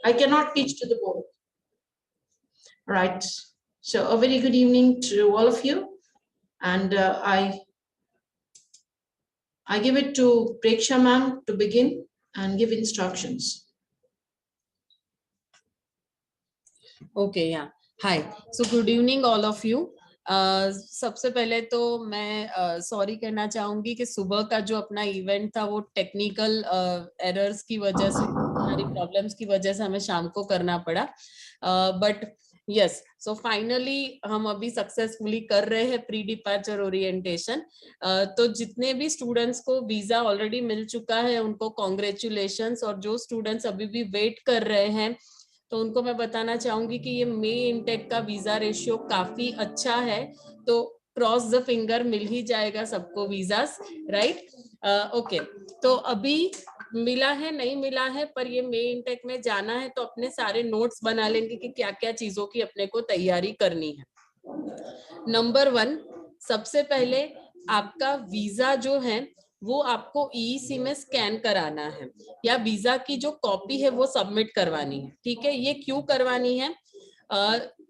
I cannot teach to the board. Right. So a very good evening to all of you. And I give it to Preksha ma'am to begin and give instructions. Okay, yeah. Hi. So good evening all of you. सबसे पहले तो मैं sorry कहना चाहूंगी कि सुबह का जो अपना इवेंट था वो टेक्निकल एरर्स की वजह से, हमारी प्रॉब्लम्स की वजह से हमें शाम को करना पड़ा, बट यस, सो फाइनली हम अभी सक्सेसफुली कर रहे हैं प्री डिपार्चर ओरिएंटेशन। तो जितने भी स्टूडेंट्स को वीजा ऑलरेडी मिल चुका है उनको कॉन्ग्रेचुलेशंस, और जो स्टूडेंट्स अभी भी वेट कर रहे हैं तो उनको मैं बताना चाहूंगी कि ये मे इनटेक का वीजा रेशियो काफी अच्छा है, तो क्रॉस द फिंगर मिल ही जाएगा सबको वीजास, राइट? ओके, तो अभी मिला है नहीं मिला है, पर ये मे इनटेक में जाना है तो अपने सारे नोट्स बना लेंगे कि क्या क्या चीजों की अपने को तैयारी करनी है। नंबर 1, सबसे पहले आपका वीजा जो है वो आपको ईईसी में स्कैन कराना है, या वीजा की जो कॉपी है वो सबमिट करवानी है। ठीक है, ये क्यों करवानी है?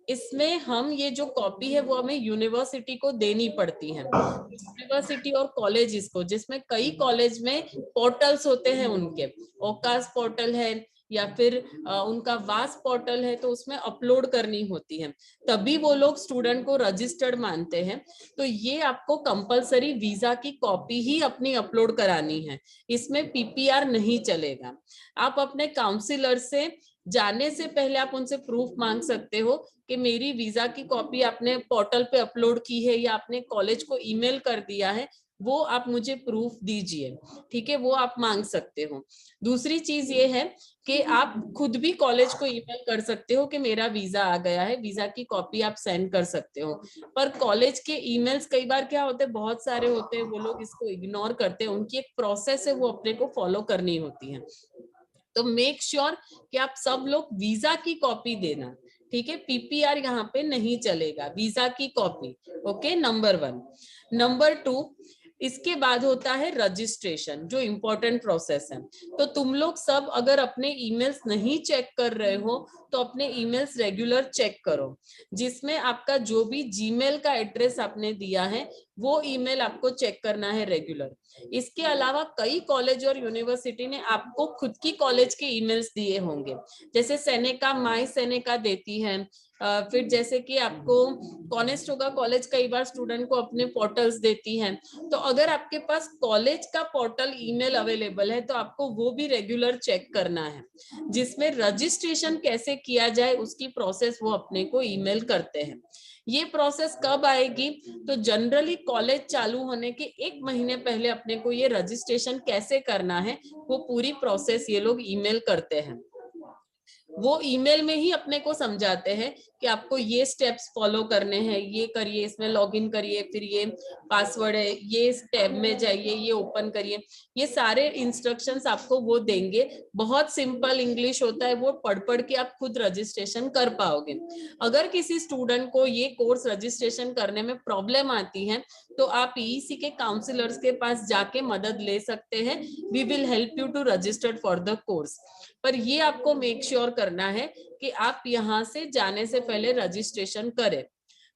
इसमें हम ये जो कॉपी है वो हमें यूनिवर्सिटी को देनी पड़ती है, यूनिवर्सिटी और कॉलेज को, जिसमें कई कॉलेज में पोर्टल्स होते हैं उनके, ओकास पोर्टल है या फिर उनका वास पोर्टल है, तो उसमें अपलोड करनी होती है, तभी वो लोग स्टूडेंट को रजिस्टर्ड मानते हैं। तो ये आपको कंपलसरी वीजा की कॉपी ही अपनी अपलोड करानी है, इसमें पीपीआर नहीं चलेगा। आप अपने काउंसिलर से जाने से पहले आप उनसे प्रूफ मांग सकते हो कि मेरी वीजा की कॉपी आपने पोर्टल पे अपलोड की है या आपने कॉलेज को ईमेल कर दिया है, वो आप मुझे प्रूफ दीजिए। ठीक है, वो आप मांग सकते हो। दूसरी चीज ये है कि आप खुद भी कॉलेज को ईमेल कर सकते हो कि मेरा वीजा आ गया है, वीजा की कॉपी आप सेंड कर सकते हो। पर कॉलेज के ईमेल्स कई बार क्या होते हैं, बहुत सारे होते हैं, वो लोग इसको इग्नोर करते हैं, उनकी एक प्रोसेस है वो अपने को फॉलो करनी होती है। तो मेक श्योर कि आप सब लोग वीजा की कॉपी देना। ठीक है, पीपीआर यहाँ पे नहीं चलेगा, वीजा की कॉपी। Okay, number 1। नंबर 2, इसके बाद होता है रजिस्ट्रेशन, जो इम्पोर्टेंट प्रोसेस है। तो तुम लोग सब अगर अपने ईमेल्स नहीं चेक कर रहे हो तो अपने ईमेल्स रेगुलर चेक करो, जिसमें आपका जो भी जीमेल का एड्रेस आपने दिया है वो ईमेल आपको चेक करना है रेगुलर। इसके अलावा कई कॉलेज और यूनिवर्सिटी ने आपको खुद की कॉलेज के ईमेल्स दिए होंगे, जैसे सेनेका माई सेनेका देती है, फिर जैसे कि आपको कॉनेस्टोगा कॉलेज कई बार स्टूडेंट को अपने पोर्टल्स देती है। तो अगर आपके पास कॉलेज का पोर्टल ईमेल अवेलेबल है तो आपको वो भी रेगुलर चेक करना है, जिसमें रजिस्ट्रेशन कैसे किया जाए उसकी प्रोसेस वो अपने को ईमेल करते हैं। ये प्रोसेस कब आएगी? तो जनरली कॉलेज चालू होने के 1 महीने पहले अपने को ये रजिस्ट्रेशन कैसे करना है वो पूरी प्रोसेस ये लोग ईमेल करते हैं। वो ईमेल में ही अपने को समझाते हैं कि आपको ये स्टेप्स फॉलो करने हैं, ये करिए, इसमें लॉगिन करिए, फिर ये पासवर्ड है, ये टैब में जाइए, ये ओपन करिए, ये सारे इंस्ट्रक्शंस आपको वो देंगे। बहुत सिंपल इंग्लिश होता है, वो पढ़ पढ़ के आप खुद रजिस्ट्रेशन कर पाओगे। अगर किसी स्टूडेंट को ये कोर्स रजिस्ट्रेशन करने में प्रॉब्लम आती है तो आप ईईसी के काउंसलर्स के पास जाके मदद ले सकते हैं। We will help you to register for the course. पर ये आपको मेक श्योर करना है कि आप यहाँ से जाने से पहले रजिस्ट्रेशन करें।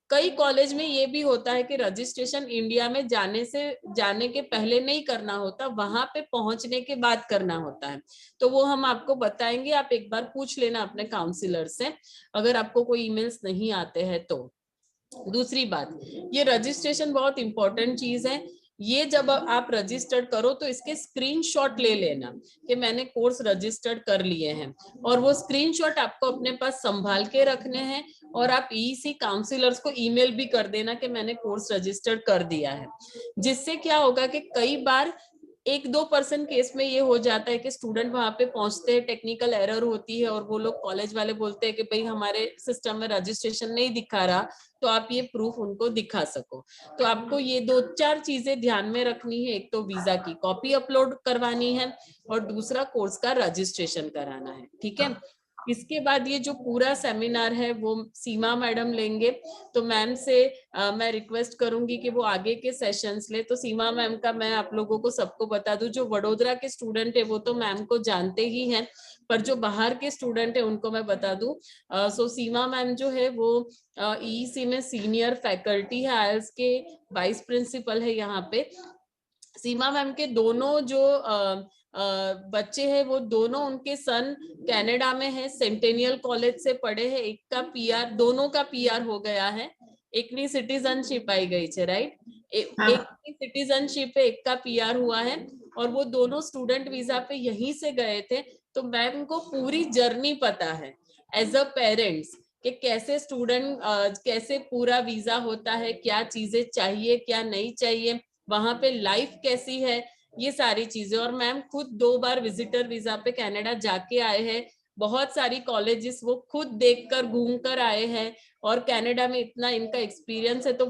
कई कॉलेज में ये भी होता है कि रजिस्ट्रेशन इंडिया में जाने के पहले नहीं करना होता, वहां पे पहुंचने के बाद करना होता है। तो वो हम आपको बताएंगे, आप एक बार पूछ लेना अपने काउंसलर से अगर आपको कोई ईमेल्स नहीं आते हैं तो। दूसरी बात, ये रजिस्ट्रेशन बहुत इंपॉर्टेंट चीज है। ये जब आप रजिस्टर्ड करो तो इसके स्क्रीनशॉट ले लेना कि मैंने कोर्स रजिस्टर्ड कर लिए हैं, और वो स्क्रीनशॉट आपको अपने पास संभाल के रखने हैं, और आप ईसी काउंसलर्स को ईमेल भी कर देना कि मैंने कोर्स रजिस्टर्ड कर दिया है। जिससे क्या होगा कि कई बार 1-2% केस में ये हो जाता है कि स्टूडेंट वहां पे पहुंचते हैं, टेक्निकल एरर होती है और वो लोग कॉलेज वाले बोलते हैं कि भाई हमारे सिस्टम में रजिस्ट्रेशन नहीं दिखा रहा, तो आप ये प्रूफ उनको दिखा सको। तो आपको ये 2-4 चीजें ध्यान में रखनी है, एक तो वीजा की कॉपी अपलोड करवानी है और दूसरा कोर्स का रजिस्ट्रेशन कराना है। ठीक है, इसके बाद ये जो पूरा सेमिनार है वो सीमा मैडम लेंगे। तो मैम से मैं रिक्वेस्ट करूंगी कि वो आगे के सेशंस ले। तो सीमा मैम का मैं आप लोगों को सबको बता दूं, जो वडोदरा के स्टूडेंट है वो तो मैम को जानते ही हैं, पर जो बाहर के स्टूडेंट है उनको मैं बता दूं। सो सीमा मैम जो है वो ईईसी में सीनियर फैकल्टी है, आईएलटीएस के वाइस प्रिंसिपल है यहाँ पे। सीमा मैम के दोनों जो बच्चे हैं वो दोनों, उनके सन कनाडा में है, सेंटेनियल कॉलेज से पढ़े हैं। एक का पीआर, दोनों का पीआर हो गया है, एक ની सिटीजनशिप आई गई है, राइट? एक की सिटीजनशिप है, एक का पीआर हुआ है, और वो दोनों स्टूडेंट वीजा पे यहीं से गए थे। तो मैम को पूरी जर्नी पता है एज अ पेरेंट्स कि कैसे स्टूडेंट, कैसे पूरा वीजा होता है, क्या चीजें चाहिए क्या नहीं चाहिए, वहां पे लाइफ कैसी है, ये सारी चीजें। और मैम खुद 2 बार विजिटर वीजा पे कनाडा जाके आए हैं, बहुत सारी कॉलेजेस वो खुद देखकर घूम कर आए हैं, और कनाडा में इतना इनका एक्सपीरियंस है। तो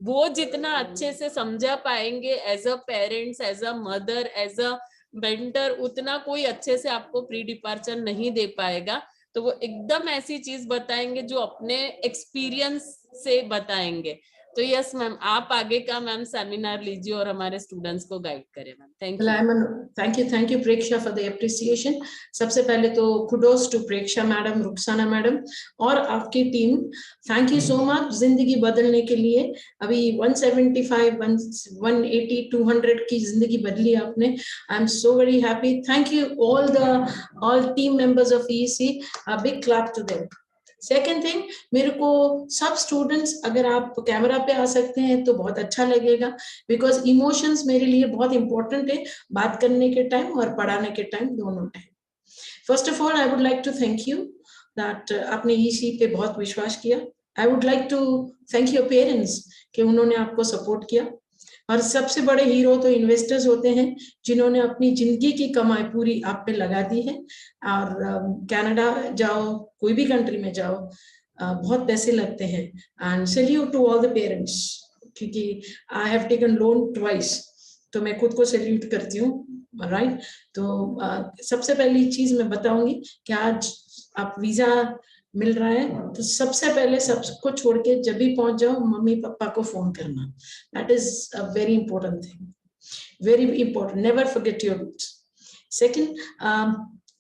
वो जितना अच्छे से समझा पाएंगे as a parents, as a mother, as a mentor, उतना कोई अच्छे से आपको प्री डिपार्चर नहीं दे पाएगा। तो वो एकदम ऐसी चीज बताएंगे जो अपने एक्सपीरियंस से बताएंगे। तो यस मैम, आप आगे का मैम सेमिनार लीजिए और हमारे स्टूडेंट्स को गाइड करें ma'am. Thank you. Thank you Preksha for the appreciation. सबसे पहले तो kudos to Preksha madam, Rukhsana madam और आपकी team, thank you so much जिंदगी बदलने के लिए। अभी 175, 180, 200 की जिंदगी बदली आपने। I am so very happy. Thank you all team members of EEC, a big clap to them. Second thing, मेरे को सब स्टूडेंट्स अगर आप कैमरा पे आ सकते हैं तो बहुत अच्छा लगेगा, बिकॉज इमोशंस मेरे लिए बहुत इंपॉर्टेंट है, बात करने के टाइम और पढ़ाने के टाइम, दोनों time. First of all I would like to thank you that आपने ईसी पे बहुत विश्वास किया। I would like to thank your parents कि उन्होंने आपको सपोर्ट किया। और सबसे बड़े हीरो तो इन्वेस्टर्स होते हैं जिन्होंने अपनी जिंदगी की कमाई पूरी आप पे लगा दी है। और कनाडा जाओ, कोई भी कंट्री में जाओ, बहुत पैसे लगते हैं। And salute to all the parents, क्योंकि I have taken loan twice, तो मैं खुद को सैल्यूट करती हूँ, राइट? तो सबसे पहली चीज मैं बताऊंगी कि आज आप वीजा मिल रहा है तो सबसे पहले सबको छोड़ के जब भी पहुंच जाओ मम्मी पापा को फोन करना। That is a very important thing, very important. Never forget your roots. Second,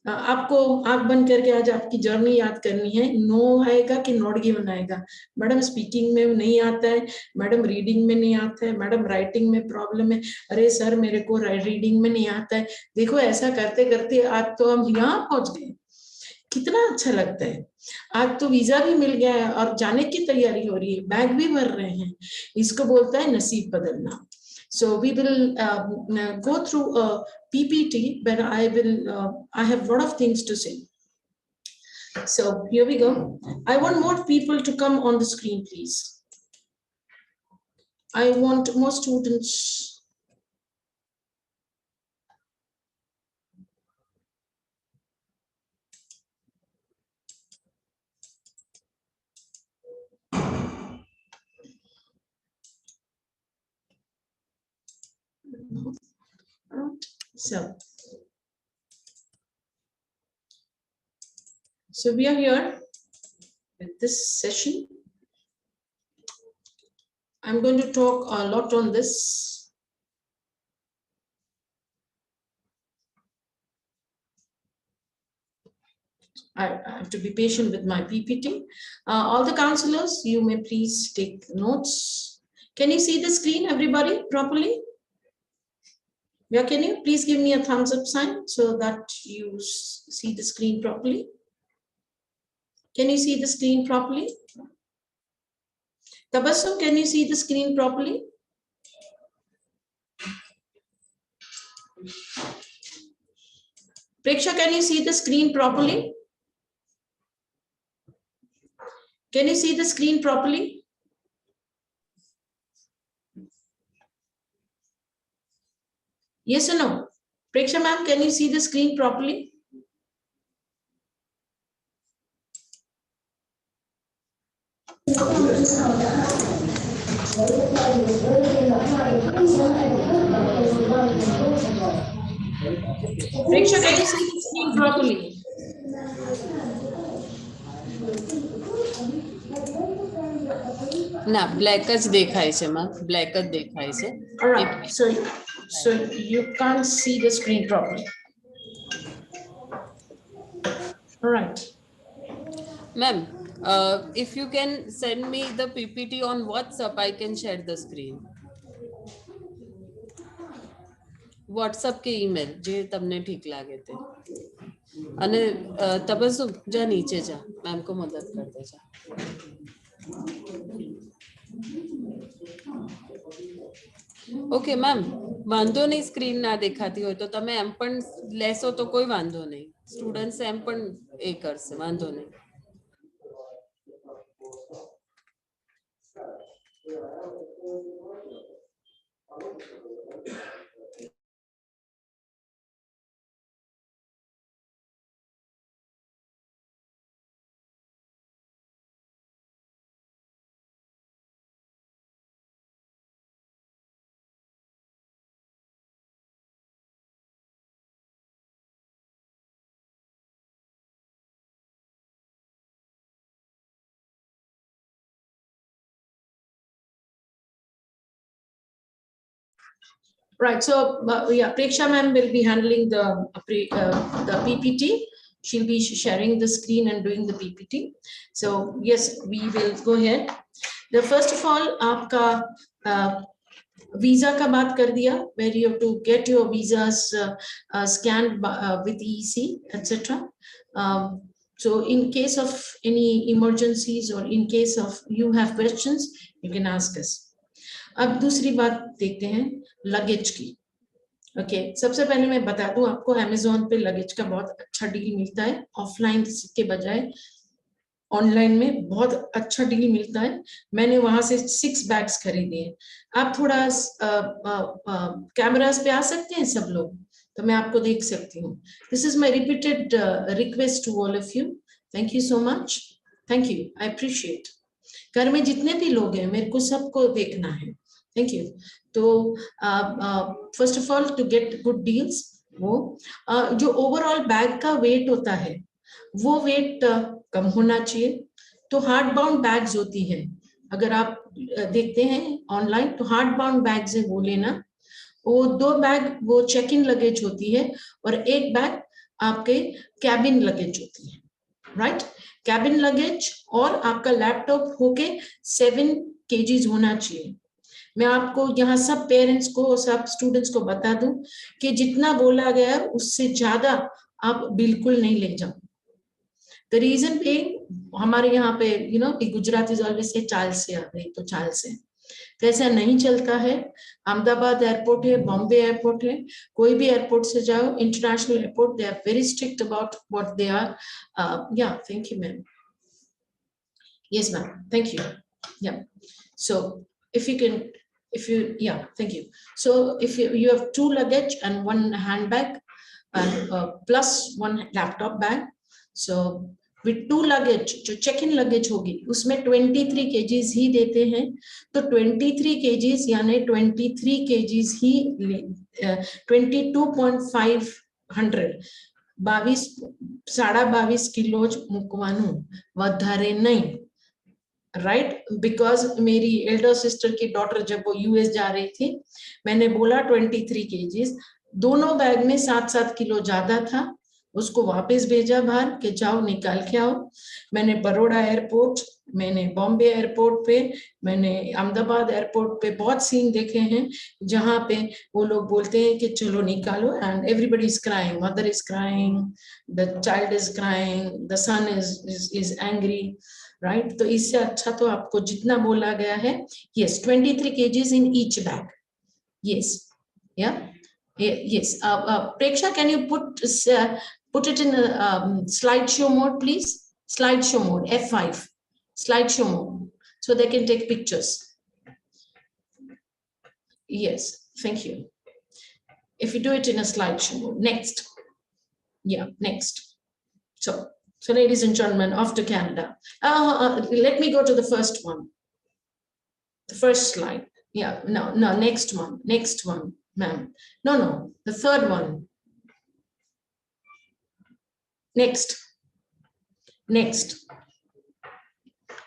आपको आंख बंद करके आज आपकी जर्नी याद करनी है। नो आएगा कि नॉट गिवन आएगा। मैडम स्पीकिंग में नहीं आता है, मैडम रीडिंग में नहीं आता है, मैडम राइटिंग में प्रॉब्लम है, अरे सर मेरे को रीडिंग में नहीं आता है। देखो ऐसा करते करते आज तो हम यहाँ पहुंच गए, कितना अच्छा लगता है। आज तो वीजा भी मिल गया है और जाने की तैयारी हो रही है, बैग भी भर रहे हैं। इसको बोलता है नसीब बदलना। So we will go through a PPT, but I have a lot of things to say. So here we go. I want more people to come on the screen, please. I want more students. So we are here with this session. I'm going to talk a lot on this. I have to be patient with my PPT. All the counselors, you may please take notes. Can you see the screen, everybody, properly? Yeah, can you please give me a thumbs up sign so that you see the screen properly? Can you see the screen properly? Tabassum, can you see the screen properly? Preksha, can you see the screen properly? Can you see the screen properly? Yes or no? Preksha ma'am, can you see the screen properly? Preksha, can you see the screen properly? ના black જ દેખાય છે માં, black જ દેખાય છે. All right, so you can't see the screen properly. All right. Ma'am, if you can send me the PPT on WhatsApp, I can share the screen. WhatsApp के email જે તમને ठीक લાગે તે. અને તબસ્સુમ જા નીચે જા, मैम को मदद कर दे जा. ઓકે મેમ, વાંધો નહીં સ્ક્રીન ના દેખાતી હોય તો તમે એમ પણ લેશો તો કોઈ વાંધો નહીં, સ્ટુડન્ટ્સ એમ પણ એ કરશે, વાંધો નહીં. Right, so yeah, Preksha ma'am will be handling the PPT. She'll be sharing the screen and doing the PPT. So yes, we will go ahead. The first of all, आपका visa का बात कर दिया, where you have to get your visas scanned with EEC, etc. So in case of any emergencies or in case of you have questions, you can ask us. अब दूसरी बात देखते हैं लगेज की. ओके, सबसे पहले मैं बता दूं आपको, अमेज़न पे लगेज का बहुत अच्छा डील मिलता है, ऑफलाइन के बजाय ऑनलाइन में बहुत अच्छा डील मिलता है. मैंने वहां से 6 बैग्स खरीदे हैं. आप थोड़ा कैमरास पे आ सकते हैं सब लोग, तो मैं आपको देख सकती हूँ. This is my repeated request to all of you. Thank you so much, thank you, I appreciate. घर में जितने भी लोग हैं मेरे को सबको देखना है. Thank you. तो first of all to get good deals, वो जो ओवरऑल बैग का वेट होता है वो वेट कम होना चाहिए. तो हार्ड बाउंड बैग्स होती है, अगर आप देखते हैं ऑनलाइन तो हार्ड बाउंड बैग्स है वो लेना. वो 2 बैग वो चेक इन लगेज होती है और 1 बैग आपके कैबिन लगेज होती है. राइट, कैबिन लगेज और आपका लैपटॉप होके 7 kgs होना चाहिए. मैं आपको यहाँ सब पेरेंट्स को, सब स्टूडेंट्स को बता दूं कि जितना बोला गया है उससे ज्यादा आप बिल्कुल नहीं ले जाओ. द रीजन पे हमारे यहाँ पे गुजराती ऑलवेज से चाल से आ गई तो चाल से, तो ऐसा नहीं चलता है. अहमदाबाद एयरपोर्ट है, बॉम्बे एयरपोर्ट है, कोई भी एयरपोर्ट से जाओ, international airport, they are very strict about what they are. Yeah thank you ma'am. Yes ma'am, thank you. Yeah so if you can, yeah, thank you. So if you have 2 luggage and 1 handbag and plus 1 laptop bag, so with 2 luggage जो check in luggage होगी उसमें 23 kgs ही देते हैं. तो 23 kgs यानी 23 kgs ही 22.500 22.5 kilo મૂકવાનું, વધારે नहीं. राइट, बिकॉज मेरी एल्डर सिस्टर की डॉटर जब वो यूएस जा रही थी, मैंने बोला 23 kgs, दोनों बैग में 7-7 किलो ज्यादा था, उसको वापस भेजा बाहर कि जाओ निकाल के आओ. मैंने बड़ौदा एयरपोर्ट, मैंने बॉम्बे एयरपोर्ट पे, मैंने अहमदाबाद एयरपोर्ट पे बहुत सीन देखे हैं जहाँ पे वो लोग बोलते हैं कि चलो निकालो, and everybody is crying, mother is crying, the child is crying, the son is angry. Right, तो इससे अच्छा तो आपको जितना बोला गया है, yes 23 kgs in each bag. Yes, yeah, yes. Preksha, can you put it in a slideshow mode, please? Slideshow mode, F5, slideshow mode, so they can take pictures. Yes, thank you. If you do it in a slideshow mode, next. Yeah, next. So ladies and gentlemen, off to Canada. Let me go to the first one. The first slide. Yeah, no, next one, ma'am. No, the third one. Next.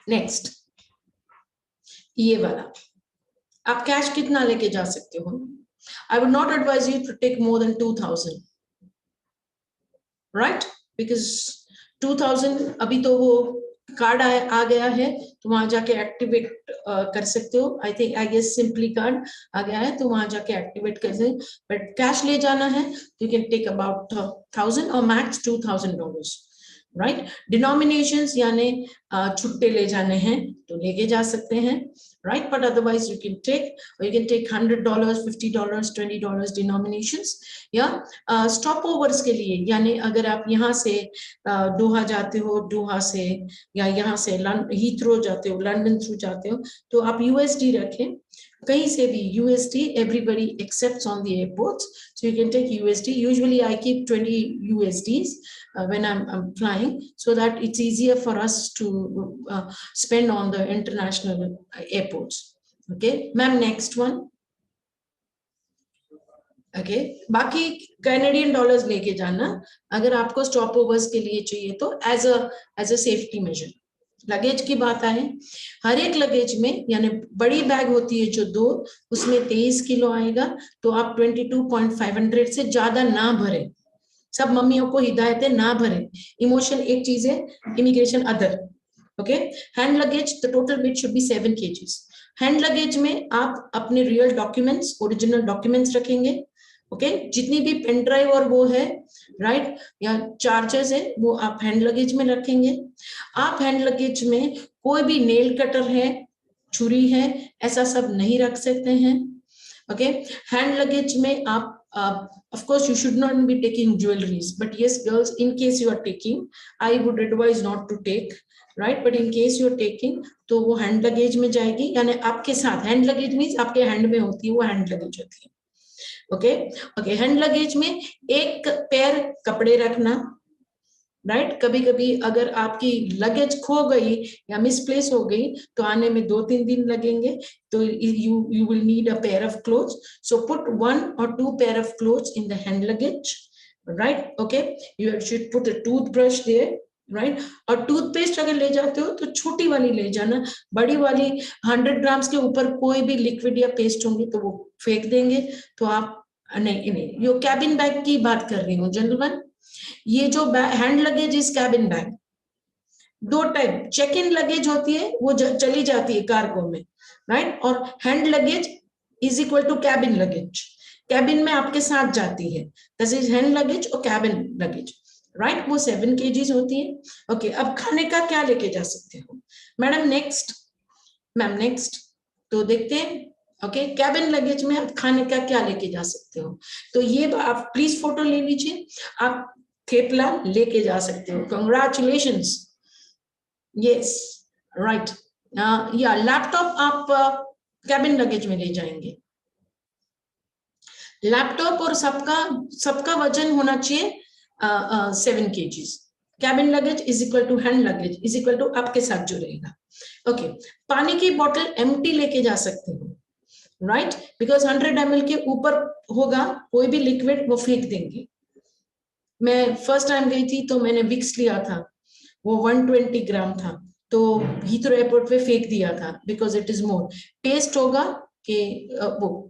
Next ये वाला, आप cash कितना लेके जा सकते हो? I would not advise you to take more than 2000, right? Because 2000 अभी तो वो कार्ड आ गया है, तो वहां जाके एक्टिवेट कर सकते हो. आई गेस सिंपली कार्ड आ गया है, तो वहां जाके एक्टिवेट कर सकते हो. बट कैश ले जाना है, यू कैन टेक अबाउट 1000 और मैक्स $2000, राइट? डिनोमिनेशंस यानी छुट्टे ले जाने हैं तो लेके जा सकते हैं, right? But otherwise you can take $100, $50, $20 denominations. Yeah, stopovers के लिए, यानी अगर आप यहाँ से दोहा जाते हो, दोहा से या यहाँ से हीथ्रो जाते हो, लंदन थ्रू जाते हो, तो आप USD रखें. कहीं से भी USD, everybody accepts on the airports, so you can take USD. Usually I keep 20 USDs when I'm flying, so that it's easier for us to spend on the international airports. Okay, ma'am, next one. Okay, बाकी Canadian dollars लेके जाना अगर आपको stop overs के लिए चाहिए तो as a safety measure. Luggage की बात आए, हर एक लगेज में, यानी बड़ी बैग होती है जो 2, उसमें 23 किलो आएगा, तो आप 22.500 से ज्यादा ना भरें. सब मम्मियों को हिदायत है, ना भरें. इमोशन एक चीज है, immigration other. Okay, hand luggage, the total weight should be 7 kgs. Hand luggage में आप अपने रियल डॉक्यूमेंट्स, ओरिजिनल डॉक्यूमेंट्स रखेंगे. ओके, जितनी भी पेन ड्राइव और वो है, राइट, या चार्जर्स है, वो आप हैंड लगेज में रखेंगे. आप हैंड लगेज में कोई भी नेल कटर है, छुरी है, ऐसा सब नहीं रख सकते हैं. ओके, हैंड लगेज में आप of course you should not be taking jewelries, but yes girls, in case you are taking, I would advise not to take, right? But in case you are taking, तो वो hand luggage में जाएगी, यानी आपके साथ. Hand luggage means आपके hand में होती है, वो हैंड लगेज होती है. ओके, हैंड लगेज में एक पेयर कपड़े रखना, राइट? कभी कभी अगर आपकी लगेज खो गई या मिसप्लेस हो गई तो आने में 2-3 दिन लगेंगे, तो you will need a pair of clothes, so put 1 or 2 pair of clothes in the hand luggage, right? Okay, you should put a toothbrush there, right? और टूथपेस्ट अगर ले जाते हो तो छोटी वाली ले जाना, बड़ी वाली 100 ग्राम्स के ऊपर कोई भी लिक्विड या पेस्ट होंगे तो वो फेंक देंगे, तो आप नहीं. यो कैबिन बैग की बात कर रही हूँ जेंटलमैन. ये जो hand luggage is cabin bag. 2 type, check in luggage होती है, वो चली जाती है कार्गो में, राइट? और hand luggage is equal to cabin luggage. Cabin में आपके साथ जाती है, दिस इज हैंड लगेज और कैबिन लगेज, राइट? वो 7 kgs होती है. ओके, अब खाने का क्या लेके जा सकते हो मैडम? नेक्स्ट मैम, नेक्स्ट तो देखते हैं. ओके, कैबिन लगेज में आप खाने का क्या लेके जा सकते हो, तो ये आप प्लीज फोटो ले लीजिए. आप थेपला लेके जा सकते हो, कंग्रेचुलेशंस. Yes, right. या लैपटॉप आप कैबिन लगेज में ले जाएंगे. लैपटॉप और सबका वजन होना चाहिए 7 kgs. Cabin luggage is equal to hand luggage is equal to आपके साथ जो रहेगा. ओके, पानी की बोतल एम्प्टी लेके जा सकते हो, राइट? बिकॉज 100 ml के ऊपर होगा कोई भी लिक्विड, वो फेंक देंगे. मैं फर्स्ट टाइम गई थी तो मैंने विक्स लिया था, वो 120 ग्राम था, तो हीथ्रो एयरपोर्ट पे फेंक दिया था, because it is more test होगा कि वो.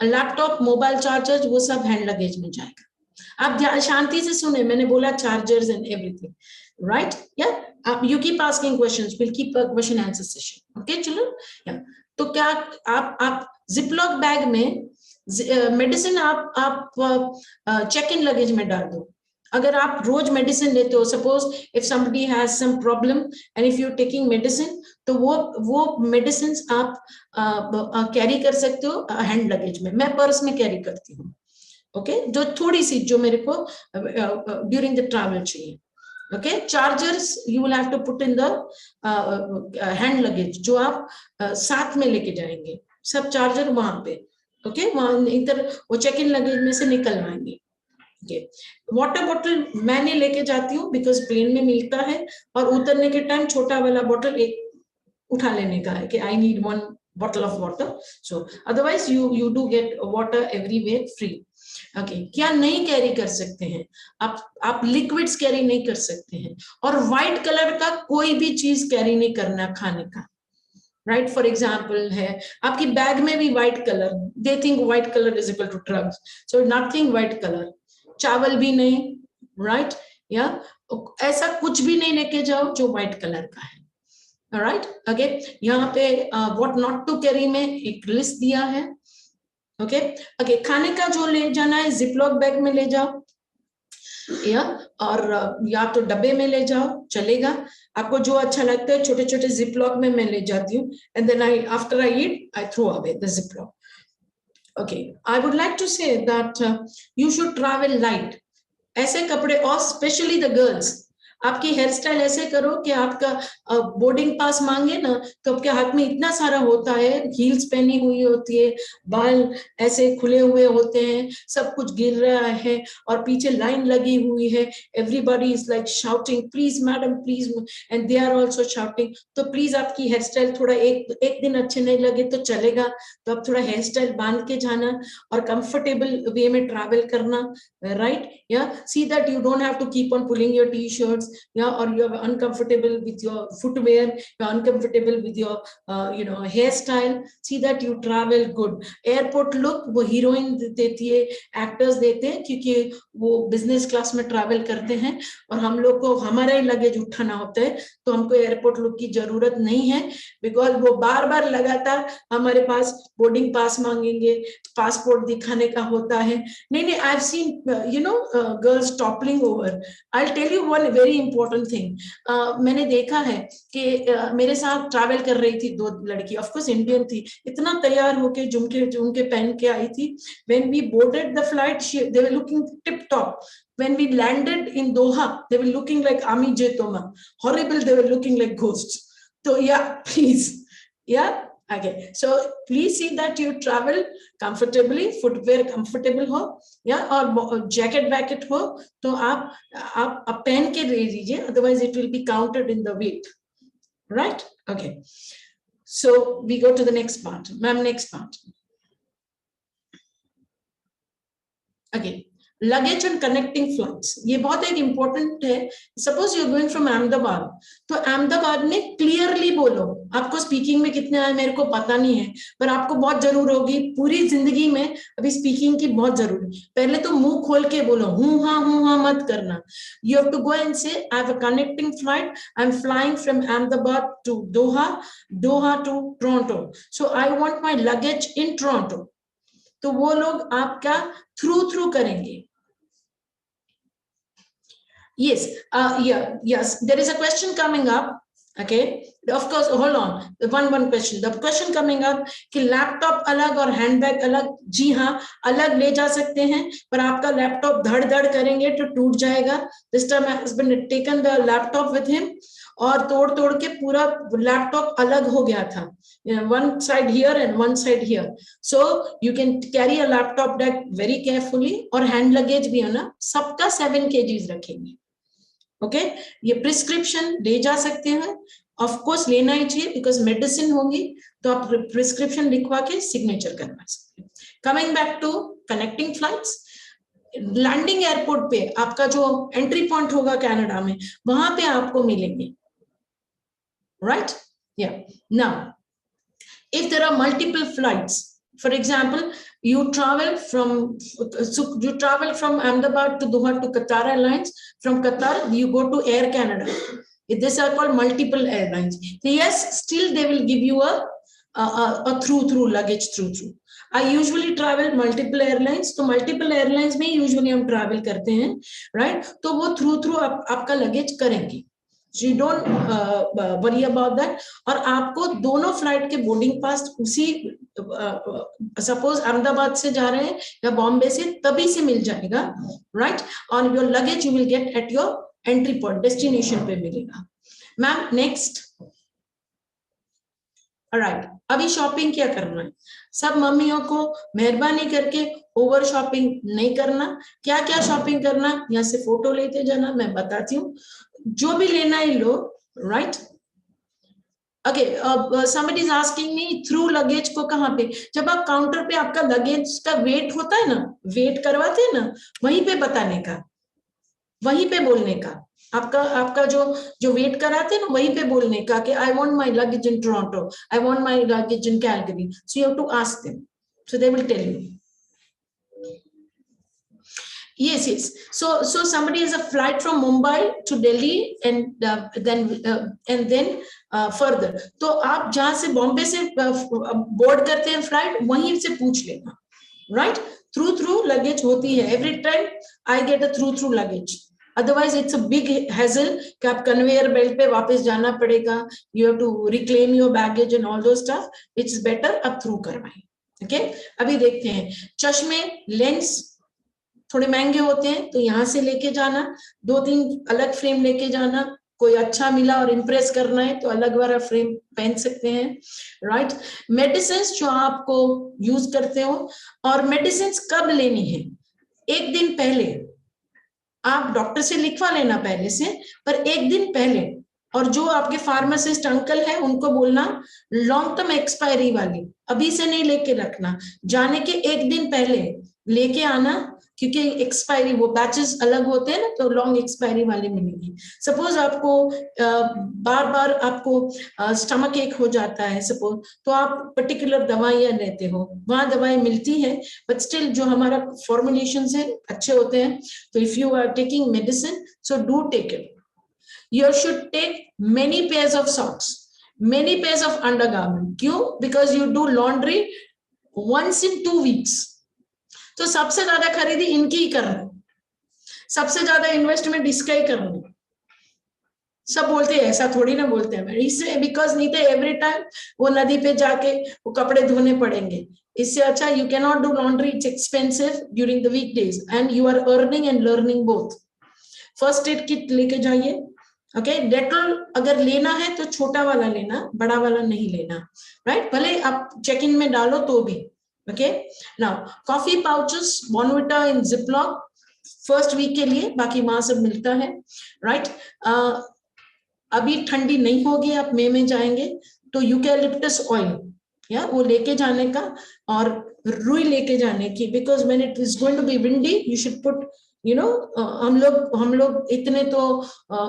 लैपटॉप, मोबाइल चार्जर, वो सब हैंड लगेज में जाएगा. आप शांति से सुने, मैंने बोला चार्जर्स एंड एवरीथिंग, राइट? या आप you keep asking questions, will keep a question answer session. Okay children, तो क्या आप जिपलॉक बैग में मेडिसिन आप चेक इन लगेज में डाल दो. अगर आप रोज मेडिसिन लेते हो, suppose if somebody has some problem and if you taking medicine, तो वो मेडिसिन आप कैरी कर सकते हो हैंड लगेज में. मैं पर्स में कैरी करती हूँ. ओके, जो थोड़ी सी जो मेरे को ड्यूरिंग द ट्रैवल चाहिए. Okay, chargers you will have to put in the hand luggage, जो आप साथ में लेके जाएंगे. सब चार्जर वहां पे, ओके, वहां इधर वो चेक इन लगेज में से निकलवाएंगे. वाटर बॉटल मैंने लेके जाती हूँ, बिकॉज प्लेन में मिलता है, और उतरने के टाइम छोटा वाला बॉटल एक उठा लेने का है कि I need 1 bottle of water. So otherwise you do get water everywhere free. Okay, क्या नहीं कैरी कर सकते हैं आप लिक्विड्स कैरी नहीं कर सकते हैं, और व्हाइट कलर का कोई भी चीज कैरी नहीं करना खाने का, राइट? फॉर एग्जाम्पल है आपकी बैग में भी white colour, they think white colour is equal to drugs, so nothing white colour, चावल भी नहीं, राइट? या ऐसा कुछ भी नहीं लेके जाओ जो व्हाइट कलर का है, राइट? ओके, यहाँ पे व्हाट नॉट टू कैरी में एक लिस्ट दिया है। ओके ओके, खाने का जो ले जाना है जिपलॉक बैग में ले जाओ, या और या तो डब्बे में ले जाओ, चलेगा, आपको जो अच्छा लगता है। छोटे छोटे जिपलॉक में मैं ले जाती हूँ, and then I after I eat I throw away the ziplock. Okay, I would like to say that you should travel light. ऐसे कपड़े, और स्पेशली द गर्ल्स, आपकी हेयर स्टाइल ऐसे करो कि आपका बोर्डिंग पास मांगे ना तो आपके हाथ में इतना सारा होता है, हील्स पहनी हुई होती है, बाल ऐसे खुले हुए होते हैं, सब कुछ गिर रहा है और पीछे लाइन लगी हुई है, everybody is like shouting please madam please, and they are also shouting. तो प्लीज आपकी हेयर स्टाइल थोड़ा एक दिन अच्छे नहीं लगे तो चलेगा, तो आप थोड़ा हेयर स्टाइल बांध के जाना और कंफर्टेबल वे में ट्रैवल करना, राइट? या see that you don't have to keep on pulling your T shirts, yeah, or you're uncomfortable with your footwear, you're uncomfortable with your hairstyle. See that you travel good. Airport look वो heroine देती है, actors देते हैं, क्योंकि वो business class में travel करते हैं और हम लोग को हमारा ही लगेज उठाना होता है, तो हमको एयरपोर्ट लुक की जरूरत नहीं है, बिकॉज वो बार बार लगातार हमारे पास बोर्डिंग पास मांगेंगे, पासपोर्ट दिखाने का होता है। नहीं, I have seen girls toppling over. I tell you one very important thing, मैंने देखा है कि मेरे साथ ट्रैवल कर रही थी दो लड़की, ऑफ कोर्स इंडियन थी, इतना तैयार होके झुमके पहन के आई थी। When we boarded the flight they were looking tip top, when we landed in Doha they were looking like Ami J Toma, horrible, they were looking like ghosts. So yeah, please, yeah, okay, so please see that you travel comfortably, footwear comfortable हो, या और jacket वैकेट हो तो आप पहन के ले लीजिए, otherwise it will be counted in the weight, right? Okay, so we go to the next part, ma'am, next part. Okay, luggage and connecting flights, ये बहुत एक इंपॉर्टेंट है। Suppose you are going from Ahmedabad, तो अहमदाबाद में clearly बोलो, आपको speaking में कितने आए मेरे को पता नहीं है, पर आपको बहुत जरूर होगी पूरी जिंदगी में, अभी स्पीकिंग की बहुत जरूरी। पहले तो मुंह खोल के बोलो, हूं हाँ मत करना। You have to go and say I have a connecting flight, I am flying from Ahmedabad to Doha to Toronto, so I want my luggage in Toronto. तो वो लोग आपका थ्रू करेंगे। Yes, yes, there is a question coming up. Okay, of course, hold on, the one question, the question coming up कि laptop अलग और handbag अलग। जी हाँ, अलग ले जा सकते हैं, पर आपका लैपटॉप धड़ करेंगे तो टूट जाएगा। This time my husband had taken the laptop with him और तोड़ के पूरा लैपटॉप अलग हो गया था, one side here and one side here, so you can carry a laptop bag very carefully। और हैंड लगेज भी है ना, सबका 7 kgs रखेंगे। ओके, ये प्रिस्क्रिप्शन ले जा सकते हैं, ऑफ कोर्स लेना ही चाहिए, बिकॉज मेडिसिन होगी तो आप प्रिस्क्रिप्शन लिखवा के सिग्नेचर करवा सकते हैं। Coming back to connecting flights, landing airport पे आपका जो एंट्री पॉइंट होगा कनाडा में, वहां पे आपको मिलेंगे, राइट? या now if there are multiple flights, for example you travel from Ahmedabad to Doha to Qatar Airlines, from Qatar you go to Air Canada, these are called multiple airlines. Yes, still they will give you a through luggage through। I usually travel multiple airlines, तो multiple airlines में usually हम travel करते हैं, right? तो वो through आपका luggage करेंगे, so you don't worry about that। और आपको दोनों फ्लाइट के बोर्डिंग पास उसी सपोज अहमदाबाद से जा रहे हैं या बॉम्बे से, तभी से मिल जाएगा, राइट? और your luggage you will get at your entry point, destination पे मिलेगा। मैम नेक्स्ट, राइट, अभी शॉपिंग क्या करना है? सब मम्मियों को मेहरबानी करके ओवर शॉपिंग नहीं करना। क्या क्या शॉपिंग करना, यहाँ से फोटो लेते जाना, मैं बताती हूँ। जो भी लेना है लो, right? Okay, somebody is asking me through luggage को कहाँ पे, जब आप काउंटर पे आपका लगेज का वेट होता है ना, वेट करवाते हैं ना, वहीं पे बताने का, वहीं पे बोलने का, आपका आपका जो वेट कराते हैं ना, वहीं पे बोलने का कि I want my luggage in Toronto, I want my luggage in Calgary, so you have to ask them, so they will tell you. Yes, yes. So somebody has a flight from Mumbai to Delhi and then further. तो आप जहां से बॉम्बे से board करते हैं flight, वहीं से पूछ लेना, right? थ्रू लगेज होती है. Every time I get a through luggage. Otherwise it's a big hassle कि आप कन्वेयर बेल्ट पे वापस जाना पड़ेगा. You have to reclaim your baggage and all those stuff. It's better आप थ्रू करवाएं. Okay? अभी देखते हैं चश्मे, लेंस थोड़े महंगे होते हैं, तो यहाँ से लेके जाना, 2-3 अलग फ्रेम लेके जाना. कोई अच्छा मिला और इम्प्रेस करना है तो अलग वाला फ्रेम पहन सकते हैं, राइट? मेडिसिन जो आपको यूज करते हो, और मेडिसिन कब लेनी है, एक दिन पहले. आप डॉक्टर से लिखवा लेना पहले से, पर एक दिन पहले. और जो आपके फार्मासिस्ट अंकल है उनको बोलना लॉन्ग टर्म एक्सपायरी वाली अभी से नहीं लेके रखना, जाने के एक दिन पहले लेके आना, क्योंकि एक्सपायरी वो बैचेस अलग होते हैं ना, तो लॉन्ग एक्सपायरी वाले मिलेंगे. सपोज आपको बार बार आपको स्टमक एक हो जाता है सपोज, तो आप पर्टिकुलर दवाइयां लेते हो, वहां दवाई मिलती है, बट स्टिल जो हमारा फॉर्मुलेशन है अच्छे होते हैं. तो if you are taking medicine, so do take it. You should take many pairs of socks, many pairs of undergarment. क्यों? Because you do laundry once in 2 weeks. तो सबसे ज्यादा खरीदी इनकी ही करना, सबसे ज्यादा इन्वेस्टमेंट इसका ही करना. सब बोलते हैं, ऐसा थोड़ी ना बोलते हैं, इससे बिकॉज नहीं तो एवरी टाइम वो नदी पे जाके वो कपड़े धोने पड़ेंगे. इससे अच्छा you can not do laundry, it's expensive during the weekdays and you are earning and learning both. First aid kit लेके जाइए. ओके, डेटॉल अगर लेना है तो छोटा वाला लेना, बड़ा वाला नहीं लेना, राइट? भले आप चेक इन में डालो तो भी. Okay, now coffee pouches, Bournvita in ziplock first week के लिए, बाकी वहां सब मिलता है, राइट? अभी ठंडी नहीं होगी, आप मई में जाएंगे तो यूकैलिप्टस ऑयल या वो लेके जाने का, और रुई लेके जाने की, because when it is going to be windy you should put, you know, हम लोग इतने तो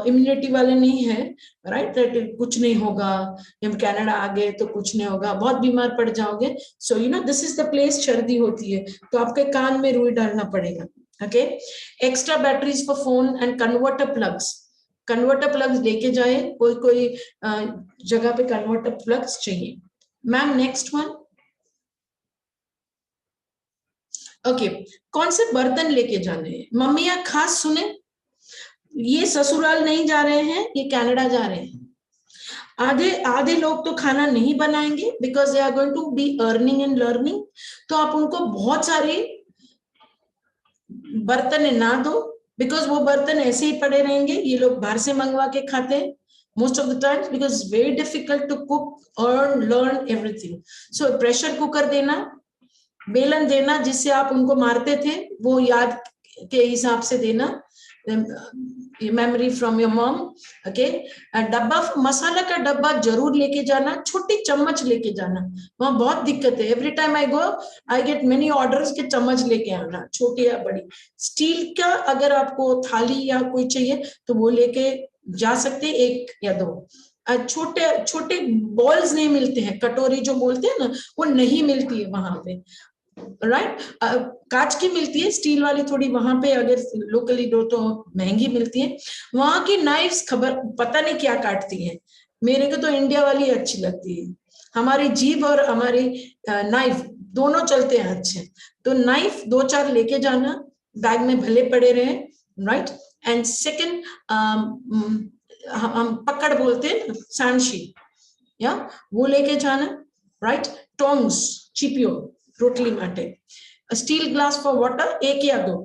इम्यूनिटी वाले नहीं है, राइट? दैट कुछ नहीं होगा, हम कनाडा आ गए तो कुछ नहीं होगा, बहुत बीमार पड़ जाओगे. So you know this is the place सर्दी होती है, तो आपके कान में रुई डालना पड़ेगा. Okay, extra batteries for phone and converter plugs. Converter plugs लेके जाए, कोई जगह पे कन्वर्टर प्लग्स चाहिए. Ma'am next one. ओके, कौन से बर्तन लेके जाने हैं? मम्मियां खास सुने, ये ससुराल नहीं जा रहे हैं, ये कनाडा जा रहे हैं. आधे लोग तो खाना नहीं बनाएंगे because they are going to be earning and learning. तो आप उनको बहुत सारे बर्तन ना दो, बिकॉज वो बर्तन ऐसे ही पड़े रहेंगे. ये लोग बाहर से मंगवा के खाते हैं most of the times because it's very difficult to cook, learn everything. So pressure cooker देना, बेलन देना जिससे आप उनको मारते थे वो याद के हिसाब से देना, memory from your mom. Okay, डब्बा, मसाला का डब्बा जरूर लेके जाना, छोटी चम्मच लेके जाना, वहां बहुत दिक्कत है. Every time I go I get many orders के चम्मच लेके आना, छोटी या बड़ी. स्टील का अगर आपको थाली या कोई चाहिए तो वो लेके जा सकते, 1 या 2. छोटे छोटे बॉल्स नहीं मिलते हैं, कटोरी जो बोलते हैं ना, वो नहीं मिलती है वहां पे, राइट? कांच की मिलती है, स्टील वाली थोड़ी वहां पे अगर लोकली दो तो महंगी मिलती है. वहां की नाइफ्स खबर पता नहीं क्या काटती है, मेरे को तो इंडिया वाली अच्छी लगती है. हमारी जीभ और हमारी नाइफ दोनों चलते हैं अच्छे. तो नाइफ 2-4 लेके जाना, बैग में भले पड़े रहे, राइट? एंड सेकेंड, हम पकड़ बोलते हैं सांशी, या वो लेके जाना, राइट? टोंग्स, चिपियो रोटली माटे. स्टील ग्लास फॉर वाटर 1 या 2.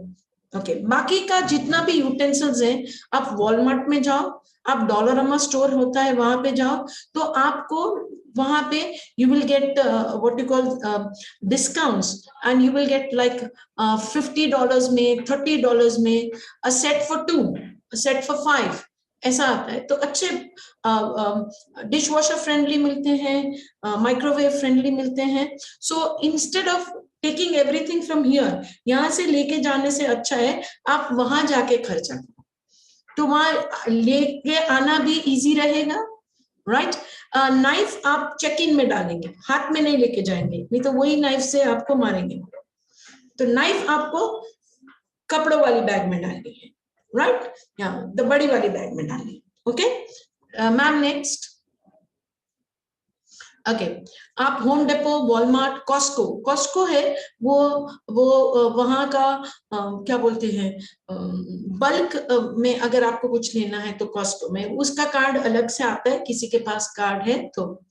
ओके, बाकी का जितना भी यूटेंसिल्स है, आप वॉलमार्ट में जाओ, आप डॉलरमा स्टोर होता है वहां पे जाओ, तो आपको वहां पे you will get what you call discounts, and you will get like $50 में, $30 में a set for 2, a set for 5. ऐसा आता है। तो अच्छे डिश वॉशर फ्रेंडली मिलते हैं, माइक्रोवेव फ्रेंडली मिलते हैं। So instead of taking everything from here, यहाँ से लेके जाने से अच्छा है आप वहां जाके खर्चा करो, तो वहां लेके आना भी इजी रहेगा, राइट। नाइफ आप चेक इन में डालेंगे, हाथ में नहीं लेके जाएंगे, नहीं तो वही नाइफ से आपको मारेंगे। तो नाइफ आपको कपड़ों वाली बैग में डालनी है, राइट, या द बड़ी वाली बैग में डालनी है। Okay ma'am, next. ओके आप Home Depot, Walmart, Costco, Costco है वो वहां का क्या बोलते हैं, बल्क में अगर आपको कुछ लेना है तो कॉस्को में उसका कार्ड अलग से आता है, किसी के पास कार्ड है तो।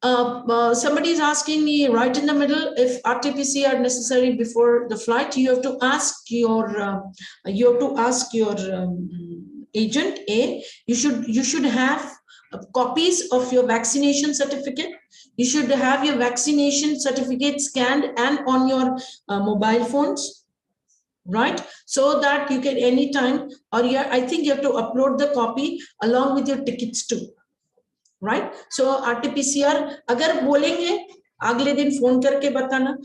Somebody is asking me right in the middle, if RT-PCR are necessary before the flight, you have to ask your agent. You should have copies of your vaccination certificate. You should have your vaccination certificate scanned and on your mobile phones, right? So that you can anytime, or I think you have to upload the copy along with your tickets too, right? So RT-PCR अगर बोलेंगे अगले दिन phone करके बताना,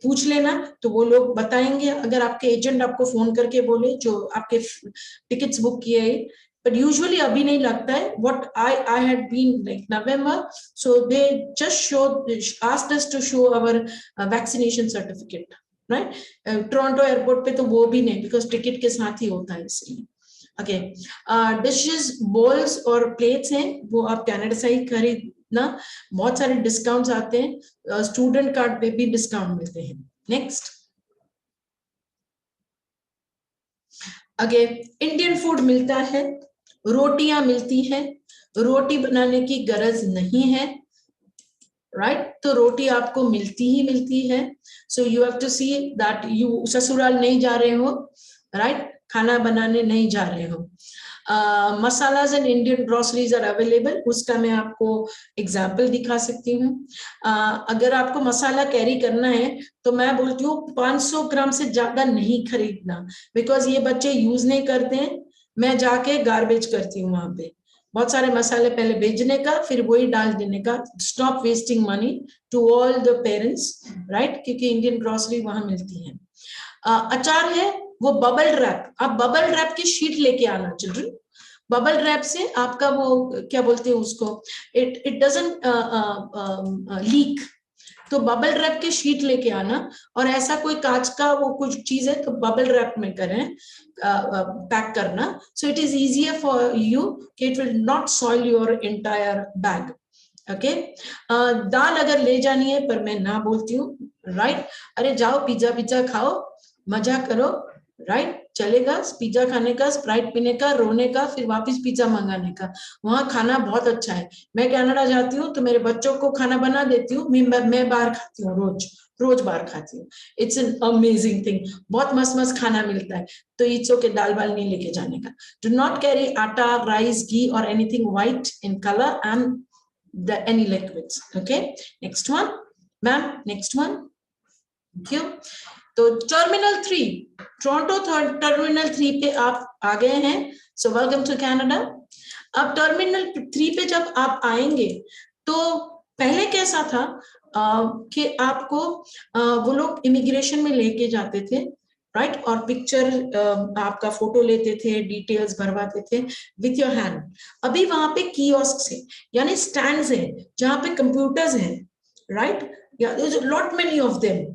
पूछ लेना, तो वो लोग बताएंगे। अगर आपके एजेंट आपको फोन करके बोले जो आपके टिकट्स बुक किए है, but usually अभी नहीं लगता है। What I had been like November, so they just asked us to show our vaccination certificate, right? Toronto airport पे तो वो भी नहीं, because टिकट के साथ ही होता है इसलिए। ओके डिशेस, बोल्स और प्लेट्स हैं वो आप कनाडा से ही खरीदना, बहुत सारे डिस्काउंट्स आते हैं, स्टूडेंट कार्ड पे भी डिस्काउंट मिलते हैं। नेक्स्ट, अगे इंडियन फूड मिलता है, रोटियां मिलती है, रोटी बनाने की गरज नहीं है, राइट, तो रोटी आपको मिलती ही मिलती है। So you have to see that you ससुराल नहीं जा रहे हो, राइट, खाना बनाने नहीं जा रहे हो। Masalas and Indian groceries are available, उसका मैं आपको एग्जाम्पल दिखा सकती हूँ। अगर आपको मसाला कैरी करना है तो मैं बोलती हूँ 500 ग्राम से ज्यादा नहीं खरीदना, बिकॉज ये बच्चे यूज नहीं करते हैं। मैं जाके गार्बेज करती हूँ वहां पे, बहुत सारे मसाले पहले भेजने का फिर वही डाल देने का। Stop wasting money to all the parents, right, क्योंकि इंडियन ग्रोसरी वहां मिलती है। अचार है वो बबल रैप, आप बबल रैप की शीट लेके आना चिल्ड्रन। बबल रैप से आपका वो क्या बोलते हैं उसको, इट डजंट लीक, तो बबल रैप की शीट लेके आना। और ऐसा कोई कांच का वो कुछ चीज है तो बबल रैप में करें, पैक करना, so it is easier for you, it will not soil your entire bag. Okay दाल अगर ले जानी है, पर मैं ना बोलती हूँ, राइट, अरे जाओ पिज्जा खाओ, मजा करो, राइट, चलेगा पिज्जा खाने का, स्प्राइट पीने का, रोने का, फिर वापस पिज्जा मंगाने का। वहां खाना बहुत अच्छा है। मैं कनाडा जाती हूँ तो मेरे बच्चों को खाना बना देती हूँ, मैं बाहर खाती हूँ, रोज बाहर खाती हूँ। इट्स एन अमेजिंग थिंग, बहुत मस्त खाना मिलता है। तो इट्स ओके, दाल वाल नहीं लेके जाने का। डू नॉट कैरी आटा, राइस, घी और anything white in colour and any liquids. Okay, next one, ma'am, next one. Thank you. तो टर्मिनल 3, टोरंटो टर्मिनल 3 पे आप आ गए हैं, सो वेलकम टू कनाडा। अब टर्मिनल 3 पे जब आप आएंगे तो पहले कैसा था कि आपको वो लोग इमिग्रेशन में लेके जाते थे, राइट, और पिक्चर आपका फोटो लेते थे, डिटेल्स भरवाते थे विथ योर हैंड। अभी वहां पे कियोस्क है, यानी स्टैंड्स हैं जहां पे कंप्यूटर्स हैं, right, lot many of them.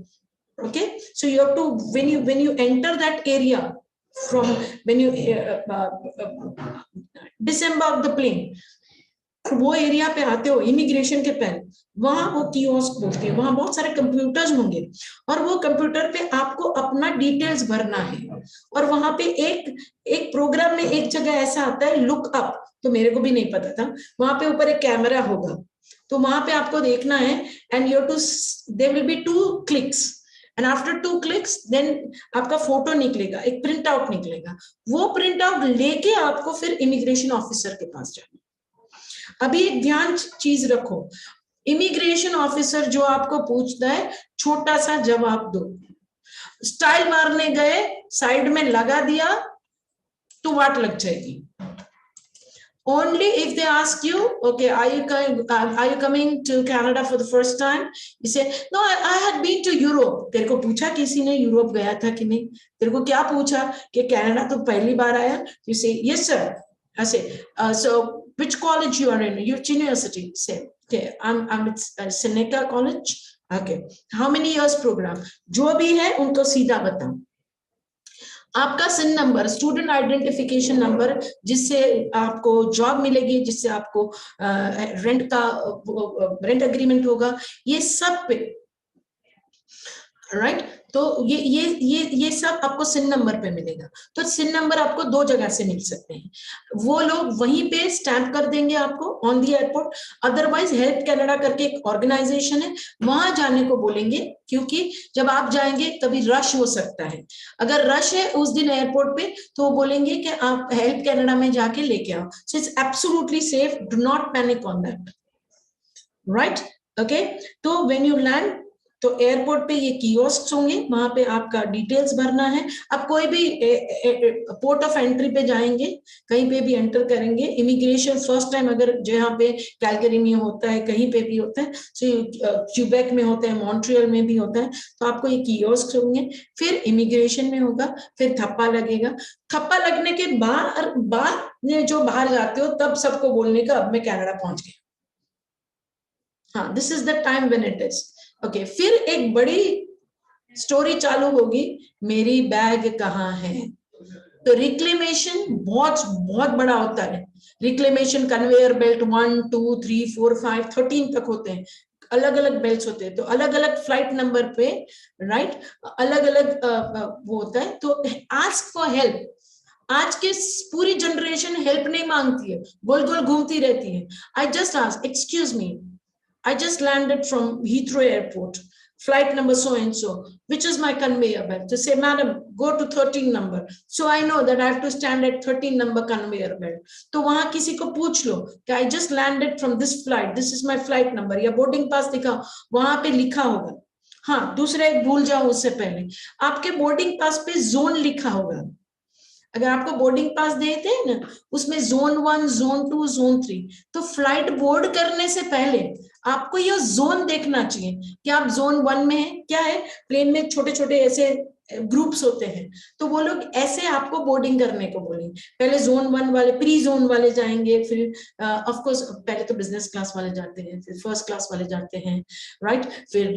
Okay, so you have to when you enter that area, from when you disembark the plane, वो एरिया पे आते हो इमिग्रेशन के पहले, वहां वो कियोस्क बोलते हैं, वहां बहुत सारे कंप्यूटर्स होंगे और वो कंप्यूटर पे आपको अपना डिटेल्स भरना है। और वहां पे एक प्रोग्राम में एक जगह ऐसा आता है लुक अप, तो मेरे को भी नहीं पता था, वहां पे ऊपर एक कैमरा होगा, तो वहां पे आपको देखना है and you too there will be 2 clicks and after 2 clicks then आपका फोटो निकलेगा, एक प्रिंट आउट निकलेगा, वो प्रिंट आउट लेके आपको फिर इमिग्रेशन ऑफिसर के पास जाना। अभी एक ध्यान चीज रखो, इमिग्रेशन ऑफिसर जो आपको पूछता है छोटा सा जवाब दो। स्टाइल मारने गए, साइड में लगा दिया तो वाट लग जाएगी, Only if they ask you, okay, are you coming to Canada for the first time? You say, no, I had been to Europe. तेरे को पूछा किसी ने यूरोप गया था कि नहीं? तेरे को क्या पूछा कि कनाडा तो पहली बार आया? You say, yes sir. I say, so which college you are in? Which university? Say, okay, I'm at Seneca College. Okay, how many years program? जो भी है उनको सीधा बताओ. आपका सिन नंबर, स्टूडेंट आइडेंटिफिकेशन नंबर, जिससे आपको जॉब मिलेगी, जिससे आपको रेंट एग्रीमेंट होगा, ये सब पे, राइट? तो ये सब आपको सिन नंबर पे मिलेगा. तो सिन नंबर आपको दो जगह से मिल सकते हैं. वो लोग वहीं पे स्टैंप कर देंगे आपको on the airport. Otherwise help Canada करके एक ऑर्गेनाइजेशन है, वहां जाने को बोलेंगे, क्योंकि जब आप जाएंगे तभी रश हो सकता है. अगर रश है उस दिन एयरपोर्ट पे, तो वो बोलेंगे कि आप हेल्प कनाडा में जाके लेके आओ. So it's absolutely safe, do not panic on that, right? Okay, तो व्हेन यू लैंड, तो एयरपोर्ट पे ये कियोस्क होंगे, वहां पे आपका डिटेल्स भरना है. आप कोई भी पोर्ट ऑफ एंट्री पे जाएंगे, कहीं पे भी एंटर करेंगे, इमिग्रेशन फर्स्ट टाइम अगर जहाँ पे कैलगरी में होता है, कहीं पे भी होता है, क्यूबेक में होता है, मॉन्ट्रियल में भी होता है, तो आपको ये कियोस्क होंगे. फिर इमिग्रेशन में होगा, फिर थप्पा लगेगा. थप्पा लगने के बाद जो बाहर जाते हो, तब सबको बोलने का अब मैं कनाडा पहुंच गया. हाँ, this is the time when it is. Okay, फिर एक बड़ी स्टोरी चालू होगी, मेरी बैग कहाँ है? तो रिक्लेमेशन बहुत बड़ा होता है. रिक्लेमेशन कन्वेयर बेल्ट 1 2 3 4 5 13 तक होते हैं. अलग अलग बेल्ट होते हैं, तो अलग अलग फ्लाइट नंबर पे, राइट, अलग अलग वो होता है. तो आस्क फॉर हेल्प. आज के पूरी जनरेशन हेल्प नहीं मांगती है, गोल गोल घूमती रहती है. I just ask, excuse me, I just landed from Heathrow Airport, flight number so and so, which is my conveyor belt. To say, madam, go to 13 number. So I know that I have to stand at 13 number conveyor belt. तो वहां किसी को पूछ लो कि I just landed from this flight, this is my flight number, या boarding pass दिखाओ, वहां पे लिखा होगा. हाँ, दूसरा एक भूल जाओ उससे पहले, आपके बोर्डिंग पास पे जोन लिखा होगा. अगर आपको बोर्डिंग पास देते हैं ना, उसमें जोन 1, जोन 2, जोन 3, तो फ्लाइट बोर्ड करने से पहले आपको ये जोन देखना चाहिए कि आप जोन 1 में हैं. क्या है, प्लेन में छोटे छोटे ऐसे ग्रुप्स होते हैं, तो वो लोग ऐसे आपको बोर्डिंग करने को बोलेंगे. पहले जोन 1 वाले, प्री जोन वाले जाएंगे, फिर ऑफ कोर्स पहले तो बिजनेस क्लास वाले जाते हैं, फिर फर्स्ट क्लास वाले जाते हैं, राइट, फिर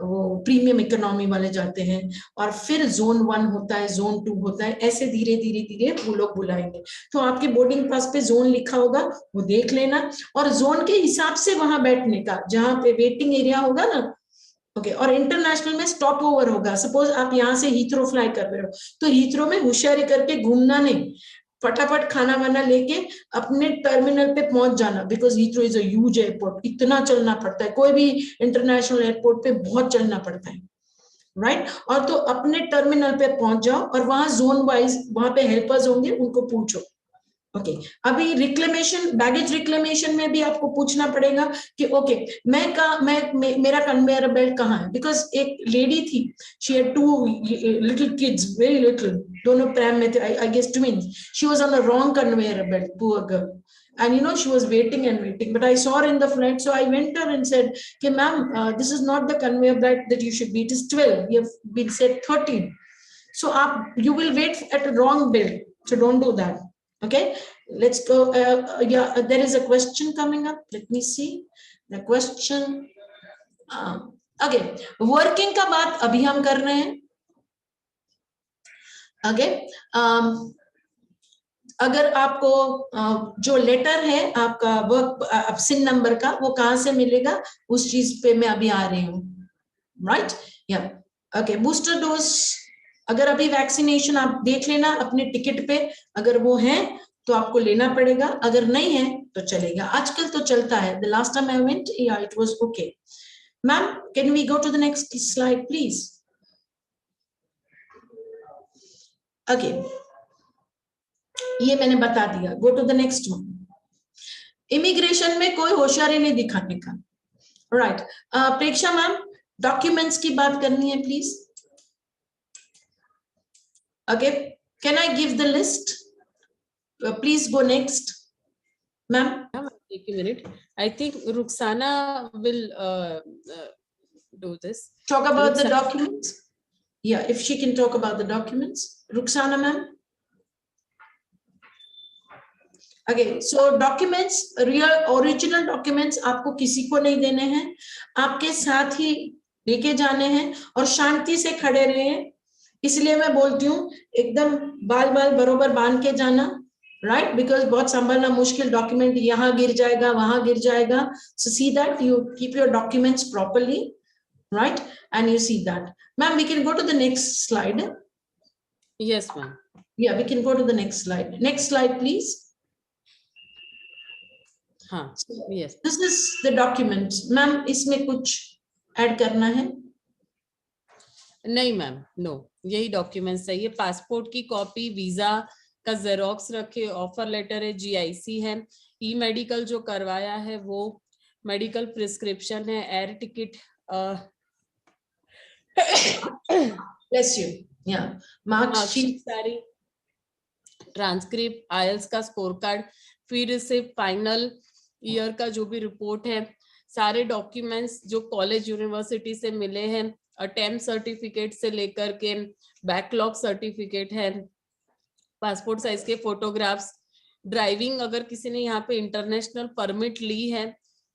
वो प्रीमियम इकोनॉमी वाले जाते हैं, और फिर जोन 1 होता है, जोन 2 होता है, ऐसे धीरे धीरे धीरे वो लोग बुलाएंगे. तो आपके बोर्डिंग पास पे जोन लिखा होगा, वो देख लेना, और जोन के हिसाब से वहां बैठने का, जहां पे वेटिंग एरिया होगा ना. ओके, और इंटरनेशनल में स्टॉप ओवर होगा. सपोज आप यहाँ से हीथ्रो फ्लाई कर रहे हो, तो हीथ्रो में होशियारी करके घूमना नहीं, फटाफट खाना वाना लेके अपने टर्मिनल पे पहुंच जाना, because Heathrow is a huge airport. इतना चलना पड़ता है, कोई भी इंटरनेशनल एयरपोर्ट पे बहुत चलना पड़ता है, राइट? और तो अपने टर्मिनल पे पहुंच जाओ, और वहां जोन वाइज वहां पे हेल्पर्स होंगे, उनको पूछो. ओके, अभी रिक्लेमेशन, बैगेज रिक्लेमेशन में भी आपको पूछना पड़ेगा कि ओके, मेरा कन्वेयर बेल्ट कहाँ है? बिकॉज एक लेडी थी, she had 2 little kids, very little, दोनों प्रैम में थे, I guess twins. She was on the wrong conveyor belt, poor girl. And you know, she was waiting and waiting, but I saw her in the flight, so I went to her and said, "Okay, ma'am, this is not the conveyor belt that you should be. It is 12. You have been said 13. So you will wait at a wrong belt. So don't do that." Okay, let's go. Yeah, there is a question coming up. Let me see the question. Okay, working का बात अभी हम कर रहे हैं. Okay, अगर आपको जो लेटर है आपका वर्क सिन नंबर का, वो कहाँ से मिलेगा, उस चीज पे मैं अभी आ रही हूँ, राइट? या ओके, बूस्टर डोज, अगर अभी वैक्सीनेशन आप देख लेना अपने टिकट पे, अगर वो है तो आपको लेना पड़ेगा, अगर नहीं है तो चलेगा. आजकल तो चलता है. The last time I went, yeah it was okay. Ma'am, can we go to the next slide please? Okay, ये मैंने बता दिया. Go to the next one. Immigration में कोई होशियारी नहीं दिखाने का, राइट? प्रेक्षा मैम, डॉक्यूमेंट्स की बात करनी है please. Okay, can I give the list? Please go next. Ma'am, Take a minute. I think Ruxana will do this. talk about the Ruxana. documents. Yeah, if she can talk about the documents. Ruxana, ma'am. Okay, so documents, original documents आपको किसी को नहीं देने हैं, आपके साथ ही लेके जाने हैं और शांति से खड़े रहे। इसलिए मैं बोलती हूँ एकदम बाल बरोबर बांध के जाना, right? Because बहुत संभालना मुश्किल, डॉक्यूमेंट यहाँ गिर जाएगा, वहां गिर जाएगा. So see that you keep your documents properly, right? And you see that. Ma'am, we can go to the next slide. Yes, ma'am. Yeah, we can go to the next slide. Next slide, please. हाँ, yes. This is the document. Ma'am, इसमें कुछ add करना है? नहीं ma'am, no, यही documents चाहिए। Passport की copy, visa का जेरोक्स रखे, ऑफर लेटर है, जीआईसी है, ई मेडिकल जो करवाया है वो, मेडिकल प्रिस्क्रिप्शन है, air ticket, Bless you. Yeah. Marksheet सारी, ट्रांसक्रिप्ट, आईएलटीएस का स्कोर कार्ड, फिर से फाइनल ईयर का जो भी रिपोर्ट है, सारे डॉक्यूमेंट्स जो कॉलेज यूनिवर्सिटी से मिले हैं, अटेम्प्ट सर्टिफिकेट से लेकर के बैकलॉग सर्टिफिकेट है, पासपोर्ट साइज के फोटोग्राफ्स, ड्राइविंग अगर किसी ने यहाँ पे इंटरनेशनल परमिट ली है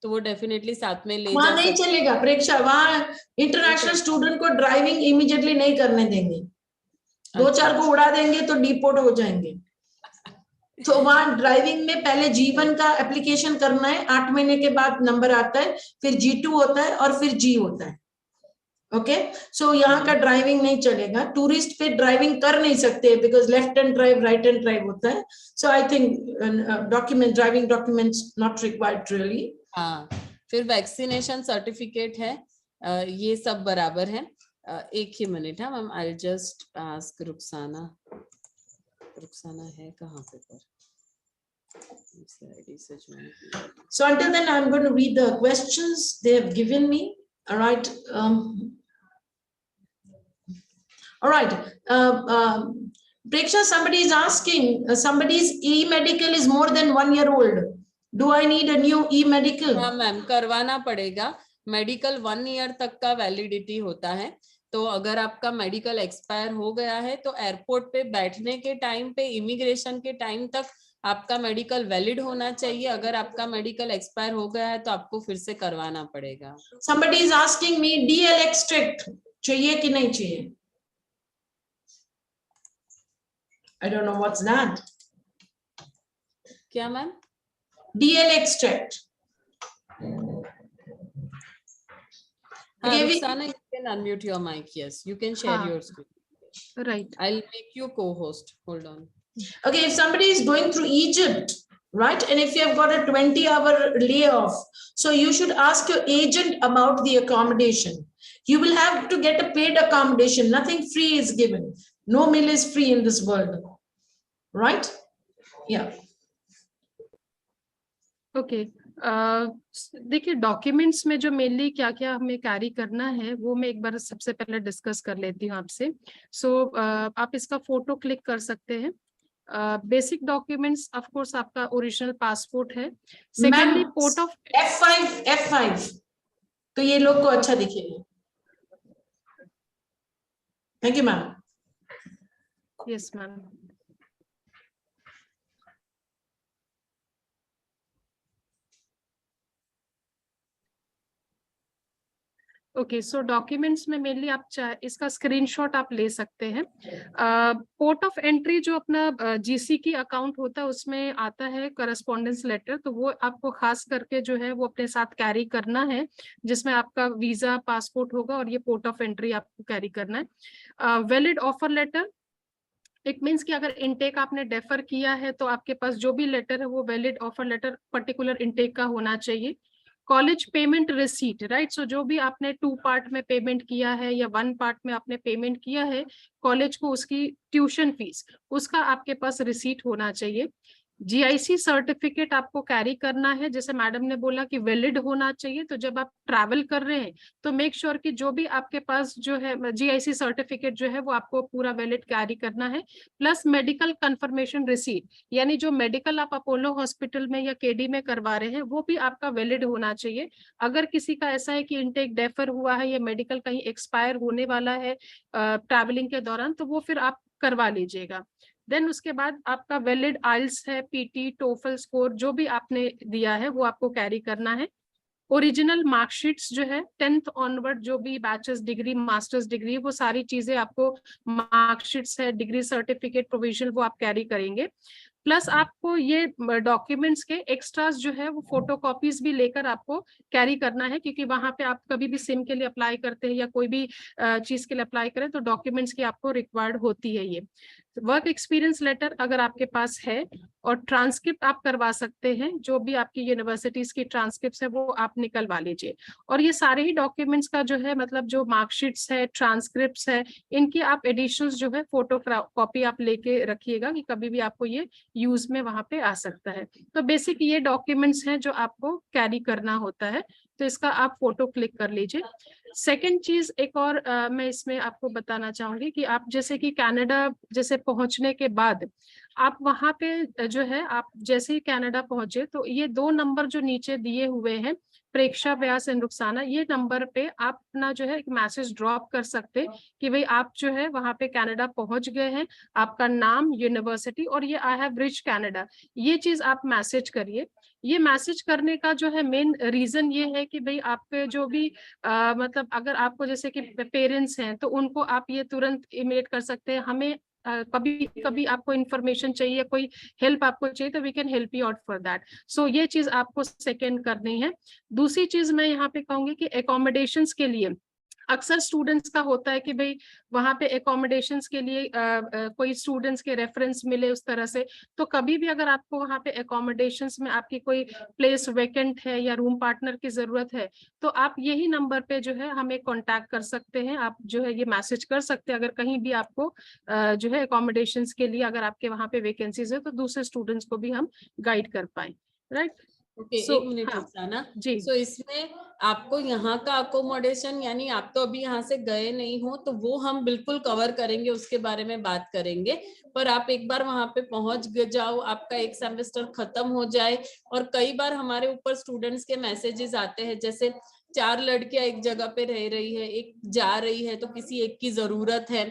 तो वो डेफिनेटली साथ में ले वहां नहीं चलेगा प्रेक्षा, वहां इंटरनेशनल स्टूडेंट को ड्राइविंग इमीडिएटली नहीं करने देंगे, 2-4 को उड़ा देंगे तो डिपोर्ट हो जाएंगे। तो वहां ड्राइविंग में पहले G1 का एप्लीकेशन करना है, 8 महीने के बाद नंबर आता है, फिर G2 होता है और फिर G होता है। ओके, सो यहाँ का ड्राइविंग नहीं चलेगा, टूरिस्ट पे ड्राइविंग कर नहीं सकते because left hand drive right hand drive होता है। So I think document, driving documents not required really. हाँ, फिर वैक्सीनेशन सर्टिफिकेट है, ये सब बराबर है। एक ही मिनट है ma'am, I just ask Rukhsana, Rukhsana है कहाँ पे पर? So until then I'm going to read the questions they have given me. All right. All right. Preksha, somebody is asking, somebody's e-medical is more than 1 year old. Do I need a new e-medical? हाँ ma'am, करवाना पड़ेगा। Medical 1 year तक का validity होता है, तो अगर आपका मेडिकल एक्सपायर हो गया है तो एयरपोर्ट पे बैठने के टाइम पे, इमिग्रेशन के टाइम तक आपका मेडिकल वैलिड होना चाहिए। अगर आपका मेडिकल एक्सपायर हो गया है तो आपको फिर से करवाना पड़ेगा। Somebody is asking me DL extract चाहिए कि नहीं चाहिए? I don't know what's that. क्या ma'am? DL extract. Okay, Rukhsana, you can unmute your mic. Yes, you can share your screen. Right. I'll make you co-host. Hold on. Okay, if somebody is going through Egypt, right, and if you have got a 20-hour layoff, so you should ask your agent about the accommodation. You will have to get a paid accommodation. Nothing free is given. No meal is free in this world, right? Yeah. Okay. देखिए, documents में जो mainly क्या क्या हमें carry करना है वो मैं एक बार सबसे पहले डिस्कस कर लेती हूँ आपसे। सो आप इसका फोटो क्लिक कर सकते हैं। बेसिक डॉक्यूमेंट्स ऑफ कोर्स आपका ओरिजिनल पासपोर्ट है। सेकेंडली पोर्ट ऑफ F5 तो ये लोग को अच्छा दिखेगा। Thank you ma'am. Yes ma'am. Okay, so documents में मेनली आप इसका स्क्रीनशॉट आप ले सकते हैं। पोर्ट ऑफ एंट्री जो अपना जीसी अकाउंट होता है उसमें आता है करस्पॉन्डेंस लेटर, तो वो आपको खास करके जो है वो अपने साथ कैरी करना है, जिसमें आपका वीजा पासपोर्ट होगा और ये पोर्ट ऑफ एंट्री आपको कैरी करना है। Valid offer letter, it means कि अगर इनटेक आपने डेफर किया है तो आपके पास जो भी लेटर है वो valid offer letter particular intake का होना चाहिए। College payment receipt, right, so जो भी आपने 2 पार्ट में पेमेंट किया है या 1 पार्ट में आपने पेमेंट किया है कॉलेज को, उसकी ट्यूशन फीस, उसका आपके पास रिसीट होना चाहिए। GIC सर्टिफिकेट आपको कैरी करना है, जैसे मैडम ने बोला कि वैलिड होना चाहिए, तो जब आप ट्रैवल कर रहे हैं तो मेक श्योर कि जो भी आपके पास जो है GIC सर्टिफिकेट जो है वो आपको पूरा वैलिड कैरी करना है, प्लस मेडिकल कंफर्मेशन रिसीट, यानी जो मेडिकल आप अपोलो हॉस्पिटल में या KD में करवा रहे हैं वो भी आपका वैलिड होना चाहिए। अगर किसी का ऐसा है कि इनटेक डेफर हुआ है या मेडिकल कहीं एक्सपायर होने वाला है ट्रैवलिंग के दौरान, तो वो फिर आप करवा लीजिएगा। देन उसके बाद आपका वैलिड आइल्स है, PT, टोफल स्कोर जो भी आपने दिया है वो आपको कैरी करना है। ओरिजिनल मार्कशीट्स जो है 10th ऑनवर्ड, जो भी बैचलर्स डिग्री, मास्टर्स डिग्री, वो सारी चीजें आपको, मार्कशीट्स है, डिग्री सर्टिफिकेट, प्रोविजनल, वो आप कैरी करेंगे। प्लस आपको ये डॉक्यूमेंट्स के एक्स्ट्रास जो है वो फोटोकॉपीज भी लेकर आपको कैरी करना है, क्योंकि वहां पे आप कभी भी सिम के लिए अप्लाई करते हैं या कोई भी चीज के लिए अप्लाई करें तो डॉक्यूमेंट्स की आपको रिक्वायर्ड होती है। ये वर्क एक्सपीरियंस लेटर अगर आपके पास है, और ट्रांसक्रिप्ट आप करवा सकते हैं, जो भी आपकी यूनिवर्सिटीज की ट्रांसक्रिप्ट है वो आप निकलवा लीजिए। और ये सारे ही डॉक्यूमेंट्स का जो है मतलब जो मार्कशीट्स है, ट्रांसक्रिप्ट्स है, इनकी आप एडिशनल्स जो है फोटो कॉपी आप लेके रखिएगा कि कभी भी आपको ये यूज में वहां पे आ सकता है। तो बेसिक ये डॉक्यूमेंट्स हैं जो आपको कैरी करना होता है, तो इसका आप फोटो क्लिक कर लीजिए। सेकेंड चीज एक और मैं इसमें आपको बताना चाहूंगी कि आप जैसे कि कनाडा जैसे पहुंचने के बाद आप वहां पे जो है, आप जैसे ही कनाडा पहुंचे तो ये 2 नंबर जो नीचे दिए हुए हैं, प्रेक्षा, व्यास एंड रुखसाना, ये नंबर पे आप अपना जो है एक मैसेज ड्रॉप कर सकते हैं कि भाई आप जो है वहां पे कनाडा पहुंच गए हैं, आपका नाम, यूनिवर्सिटी और ये आई हैव रीच कनाडा, ये चीज आप मैसेज करिए। ये मैसेज करने का जो है मेन रीजन ये है कि भाई आपके जो भी मतलब अगर आपको जैसे कि पेरेंट्स हैं तो उनको आप ये तुरंत इमिडिएट कर सकते हैं। हमें कभी कभी आपको इन्फॉर्मेशन चाहिए, कोई हेल्प आपको चाहिए, तो we can help you out for that. सो ये चीज आपको सेकेंड करनी है। दूसरी चीज मैं यहाँ पे कहूंगी कि एकोमोडेशंस के लिए अक्सर स्टूडेंट्स का होता है कि भाई वहां पे एकोमोडेशंस के लिए कोई स्टूडेंट्स के रेफरेंस मिले उस तरह से, तो कभी भी अगर आपको वहां पे एकोमोडेशंस में आपकी कोई प्लेस वैकेंट है या रूम पार्टनर की जरूरत है, तो आप यही नंबर पे जो है हमें कांटेक्ट कर सकते हैं। आप जो है ये मैसेज कर सकते हैं अगर कहीं भी आपको जो है एकोमोडेशंस के लिए अगर आपके वहां पे वैकेंसीज है, तो दूसरे स्टूडेंट्स को भी हम गाइड कर पाए, राइट। ओके, एक मिनट रुखसाना जी। सो इसमें आपको यहाँ का अकोमोडेशन, यानी आप तो अभी यहाँ से गए नहीं हो, तो वो हम बिल्कुल कवर करेंगे, उसके बारे में बात करेंगे। पर आप एक बार वहां पे पहुंच जाओ, आपका एक सेमेस्टर खत्म हो जाए, और कई बार हमारे ऊपर स्टूडेंट्स के मैसेजेस आते हैं, जैसे 4 लड़कियां एक जगह पे रह रही है, एक जा रही है, तो किसी एक की जरूरत है।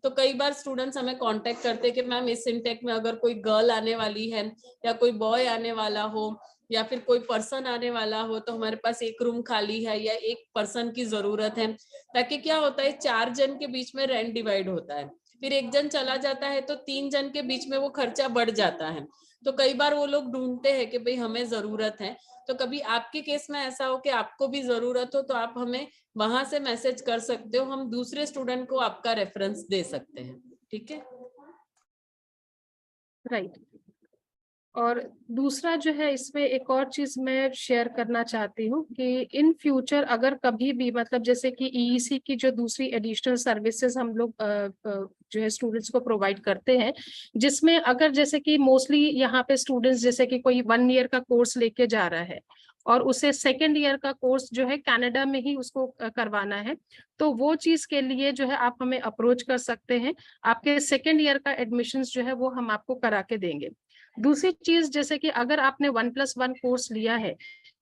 तो कई बार स्टूडेंट्स हमें कांटेक्ट करते हैं कि मैम इस इंटेक में अगर कोई गर्ल आने वाली है या कोई बॉय आने वाला हो या फिर कोई पर्सन आने वाला हो, तो हमारे पास एक रूम खाली है या एक पर्सन की जरूरत है। ताकि क्या होता है, 4 जन के बीच में रेंट डिवाइड होता है, फिर एक जन चला जाता है तो 3 जन के बीच में वो खर्चा बढ़ जाता है। तो कई बार वो लोग ढूंढते हैं कि भाई हमें जरूरत है। तो कभी आपके केस में ऐसा हो कि आपको भी जरूरत हो, तो आप हमें वहां से मैसेज कर सकते हो, हम दूसरे स्टूडेंट को आपका रेफरेंस दे सकते हैं। ठीक है, राइट। और दूसरा जो है इसमें एक और चीज मैं शेयर करना चाहती हूँ कि इन फ्यूचर अगर कभी भी मतलब जैसे कि EEC की जो दूसरी एडिशनल सर्विसेज हम लोग जो है स्टूडेंट्स को प्रोवाइड करते हैं, जिसमें अगर जैसे कि मोस्टली यहाँ पे स्टूडेंट्स जैसे कि कोई 1 ईयर का कोर्स लेके जा रहा है और उसे 2nd ईयर का कोर्स जो है कनाडा में ही उसको करवाना है, तो वो चीज के लिए जो है आप हमें अप्रोच कर सकते हैं। आपके 2nd ईयर का एडमिशंस जो है वो हम आपको करा के देंगे। दूसरी चीज जैसे कि अगर आपने 1+1 कोर्स लिया है,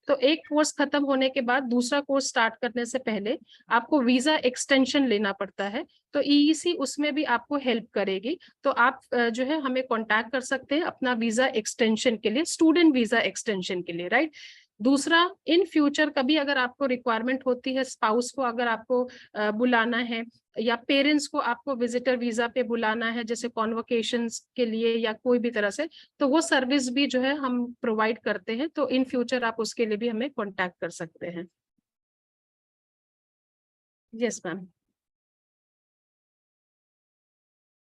तो एक कोर्स खत्म होने के बाद दूसरा कोर्स स्टार्ट करने से पहले आपको वीजा एक्सटेंशन लेना पड़ता है, तो EEC उसमें भी आपको हेल्प करेगी। तो आप जो है हमें कांटेक्ट कर सकते हैं अपना वीजा एक्सटेंशन के लिए, स्टूडेंट वीजा एक्सटेंशन के लिए, राइट। दूसरा, इन फ्यूचर कभी अगर आपको रिक्वायरमेंट होती है, स्पाउस को अगर आपको बुलाना है या पेरेंट्स को आपको विजिटर वीजा पे बुलाना है जैसे कॉन्वोकेशंस के लिए या कोई भी तरह से, तो वो सर्विस भी जो है हम प्रोवाइड करते हैं। तो इन फ्यूचर आप उसके लिए भी हमें कांटेक्ट कर सकते हैं। Yes ma'am.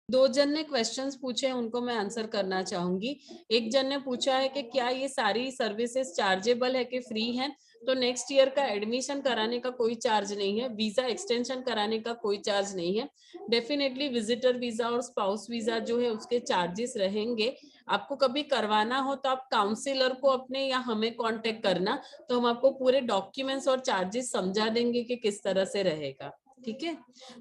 2 जन ने क्वेश्चंस पूछे हैं, उनको मैं आंसर करना चाहूंगी। एक जन ने पूछा है कि क्या ये सारी सर्विसेज चार्जेबल है कि फ्री हैं? तो नेक्स्ट ईयर का एडमिशन कराने का कोई चार्ज नहीं है, वीजा एक्सटेंशन कराने का कोई चार्ज नहीं है। डेफिनेटली विजिटर वीजा और स्पाउस वीजा जो है उसके चार्जेस रहेंगे, आपको कभी करवाना हो तो आप काउंसलर को अपने या हमें कांटेक्ट करना, तो हम आपको पूरे डॉक्यूमेंट्स और चार्जेस समझा देंगे कि किस तरह से रहेगा, ठीक है।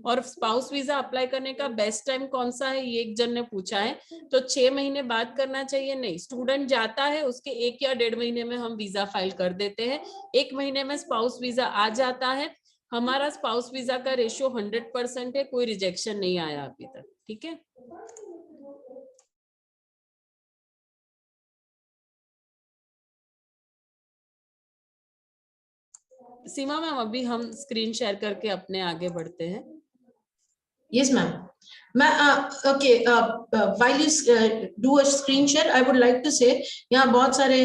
और स्पाउस वीजा अप्लाई करने का बेस्ट टाइम कौन सा है, ये एक जन ने पूछा है, तो 6 महीने बाद करना चाहिए? नहीं, स्टूडेंट जाता है उसके 1 या 1.5 महीने में हम वीजा फाइल कर देते हैं, 1 महीने में स्पाउस वीजा आ जाता है। हमारा स्पाउस वीजा का रेशियो 100% है, कोई रिजेक्शन नहीं आया अभी तक, ठीक है। सीमा मैम, अभी हम स्क्रीन शेयर करके अपने आगे बढ़ते हैं। Yes, ma'am. Okay. While you do a screen share, I would like to say, यहाँ बहुत सारे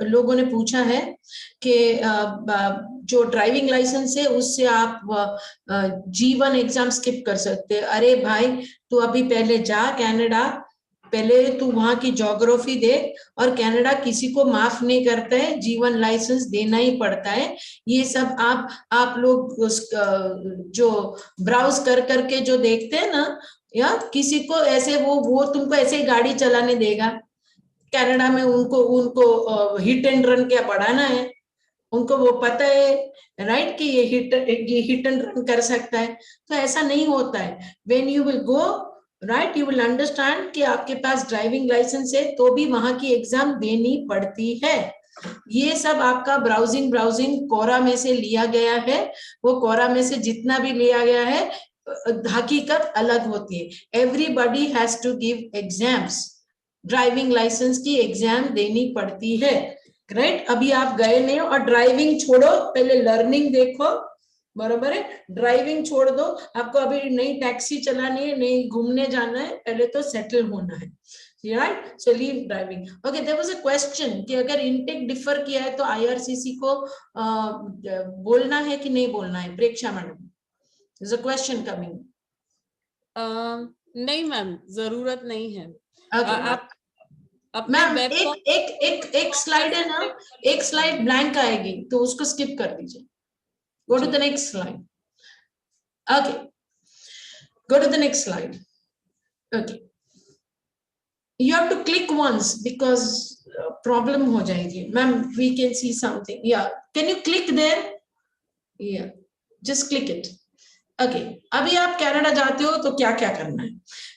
लोगों ने पूछा है कि जो ड्राइविंग लाइसेंस है उससे आप G1 एग्जाम स्किप कर सकते हैं। अरे भाई, तू अभी पहले जा कनाडा, पहले तू वहां की ज्योग्राफी देख, और कनाडा किसी को माफ नहीं करता है, G1 लाइसेंस देना ही पड़ता है। ये सब आप लोग जो ब्राउज कर करके जो देखते हैं ना, या किसी को ऐसे वो तुमको ऐसे ही गाड़ी चलाने देगा? कनाडा में उनको हिट एंड रन क्या बढ़ाना है? उनको वो पता है, राइट, कि ये हिट एंड रन कर सकता है। तो ऐसा नहीं होता है। When you will go, right, you will understand कि आपके पास ड्राइविंग लाइसेंस है तो भी वहां की एग्जाम देनी पड़ती है। ये सब आपका ब्राउजिंग कोरा में से लिया गया है। वो कोरा में से जितना भी लिया गया है, हकीकत अलग होती है। Everybody has to give exams, driving licence की एग्जाम देनी पड़ती है, राइट। अभी आप गए नहीं और ड्राइविंग छोड़ो, पहले लर्निंग देखो, बरोबर है। ड्राइविंग छोड़ दो, आपको अभी नई टैक्सी चलानी है, नई घूमने जाना है, पहले तो सेटल होना है, right? So leave driving. Okay, there was a question कि अगर इनटेक डिफर किया है तो IRCC को बोलना है कि नहीं बोलना है? Preksha madam, there's a question coming. नहीं मैम, जरूरत नहीं है। Okay, आप मैम एक स्लाइड है ना, एक स्लाइड ब्लैंक आएगी तो उसको स्किप कर दीजिए। Go to the next slide. Okay, go to the next slide. Okay. You have to click once because problem हो जाएगी। Ma'am, we can see something. Yeah, can you click there? Yeah, just click it. Okay, अभी आप Canada जाते हो तो क्या क्या करना है?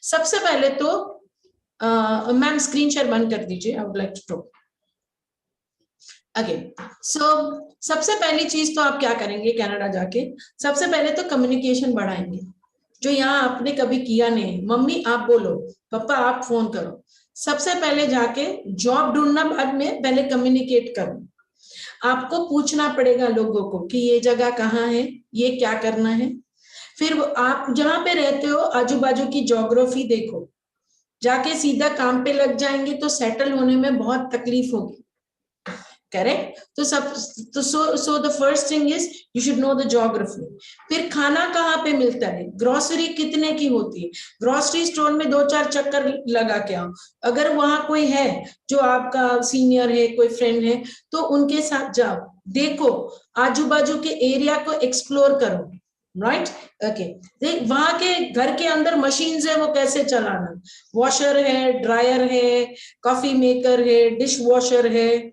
सबसे पहले तो मैम स्क्रीन शेयर बंद कर दीजिए। I would like to talk. Okay, so सबसे पहली चीज तो आप क्या करेंगे कनाडा जाके? सबसे पहले तो कम्युनिकेशन बढ़ाएंगे, जो यहाँ आपने कभी किया नहीं। मम्मी आप बोलो, पापा आप फोन करो। सबसे पहले जाके जॉब ढूंढना बाद में, पहले कम्युनिकेट करो। आपको पूछना पड़ेगा लोगों को कि ये जगह कहाँ है, ये क्या करना है। फिर आप जहां पे रहते हो आजू बाजू की ज्योग्राफी देखो, जाके सीधा काम पे लग जाएंगे तो सेटल होने में बहुत तकलीफ होगी, करेक्ट। तो so the first thing is you should know the geography. फिर खाना कहाँ पे मिलता है, ग्रोसरी कितने की होती है, ग्रोसरी स्टोर में 2-4 चक्कर लगा के आओ। अगर वहां कोई है जो आपका सीनियर है, कोई फ्रेंड है, तो उनके साथ जाओ, देखो, आजू बाजू के एरिया को एक्सप्लोर करो, राइट। ओके, देख वहां के घर के अंदर मशीन्स है वो कैसे चलाना, वॉशर है, ड्रायर है, कॉफी मेकर है, डिश वॉशर है,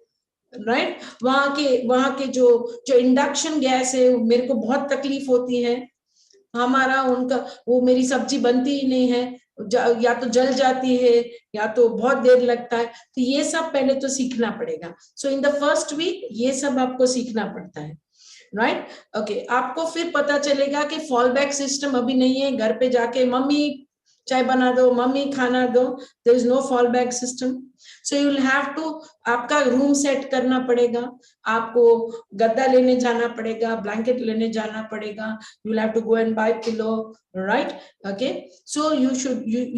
राइट। वहां के जो इंडक्शन गैस है, मेरे को बहुत तकलीफ होती है। हमारा उनका वो मेरी सब्जी बनती ही नहीं है, या तो जल जाती है या तो बहुत देर लगता है। तो ये सब पहले तो सीखना पड़ेगा। सो इन द फर्स्ट वीक ये सब आपको सीखना पड़ता है, राइट। ओके, आपको फिर पता चलेगा कि फॉल बैक सिस्टम अभी नहीं है। घर पे जाके मम्मी चाय बना दो, मम्मी खाना दो, there is no fall back system. So you will have to, आपका रूम सेट करना पड़ेगा, आपको गद्दा लेने जाना पड़ेगा, ब्लैंकेट लेने जाना पड़ेगा, you will have to go and buy pillow, right. Okay, so you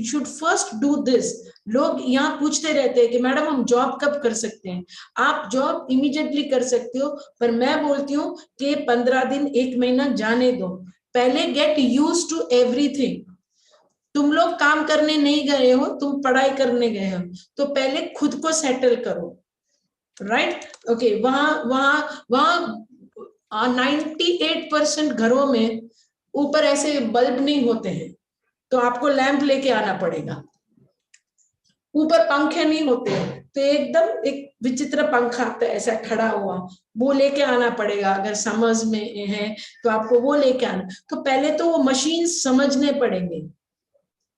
should first do this. लोग यहाँ पूछते रहते हैं कि मैडम हम जॉब कब कर सकते हैं? आप जॉब इमीडिएटली कर सकते हो, पर मैं बोलती हूँ कि 15 दिन 1 महीना जाने दो, पहले गेट यूज्ड टू एवरीथिंग। तुम लोग काम करने नहीं गए हो, तुम पढ़ाई करने गए हो, तो पहले खुद को सेटल करो, राइट। ओके, वहां 98% घरों में ऊपर ऐसे बल्ब नहीं होते हैं, तो आपको लैंप लेके आना पड़ेगा। ऊपर पंखे नहीं होते, तो एकदम एक विचित्र पंखा आता है ऐसा खड़ा हुआ, वो लेके आना पड़ेगा। अगर समर्स में है तो आपको वो लेके आना। तो पहले तो वो मशीन समझने पड़ेंगे,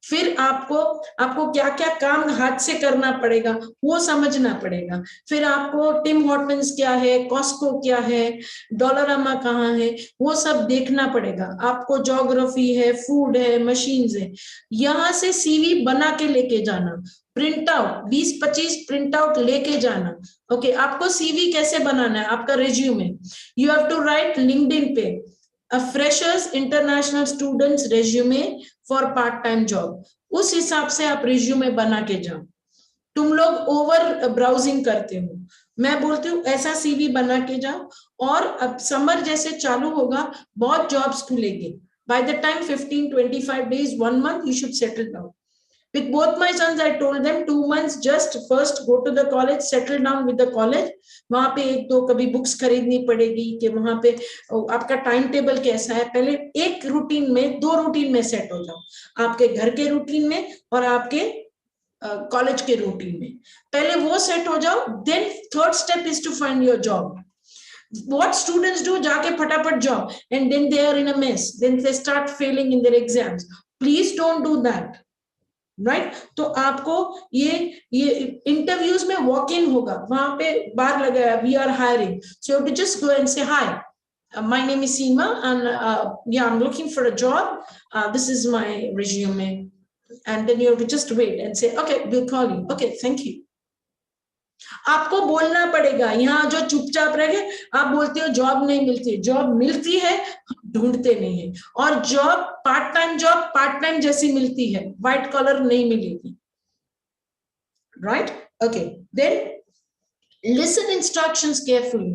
फिर आपको क्या क्या काम हाथ से करना पड़ेगा वो समझना पड़ेगा। फिर आपको टिम हॉर्टन्स क्या है, कॉस्को क्या है, डॉलरामा कहाँ है, वो सब देखना पड़ेगा। आपको ज्योग्राफी है, फूड है, मशीन्स है। यहाँ से सीवी बना के लेके जाना, प्रिंट आउट 20-25 प्रिंट आउट लेके जाना। ओके, आपको सीवी कैसे बनाना है, आपका resume, you have to write LinkedIn पे a freshers international students resume for part time job। उस हिसाब से आप रिज्यूमे बना के जाओ। तुम लोग ओवर ब्राउजिंग करते हो, मैं बोलती हूँ ऐसा सीवी बना के जाओ। और अब समर जैसे चालू होगा, बहुत जॉब्स खुलेंगे। By the time 15-25 days 1 month you should settle down। With both my sons, I told them 2 months just first go to the college, settle down with the college। वहां पे एक दो कभी बुक्स खरीदनी पड़ेगी कि वहां पे आपका टाइम टेबल कैसा है, पहले एक रूटीन में, 2 रूटीन में सेट हो जाओ, आपके घर के रूटीन में और आपके कॉलेज के रूटीन में। पहले वो सेट हो जाओ, then third step is to find your job. What students do, जाके फटाफट job, and then they are in a mess, then they start failing in their exams। Please don't do that। Right तो आपको ये interviews में walk in होगा, वहां पे बार लगाया we are hiring, so you just go and say hi my name is Seema and yeah I'm looking for a job, this is my resume, and then you have to just wait and say okay we'll call you, okay thank you। आपको बोलना पड़ेगा। यहाँ जो चुपचाप रह गए, आप बोलते हो जॉब नहीं मिलती, जॉब मिलती है, ढूंढते नहीं है। और जॉब पार्ट टाइम जैसी मिलती है, व्हाइट कॉलर नहीं मिलेगी। Right, okay, then listen instructions carefully.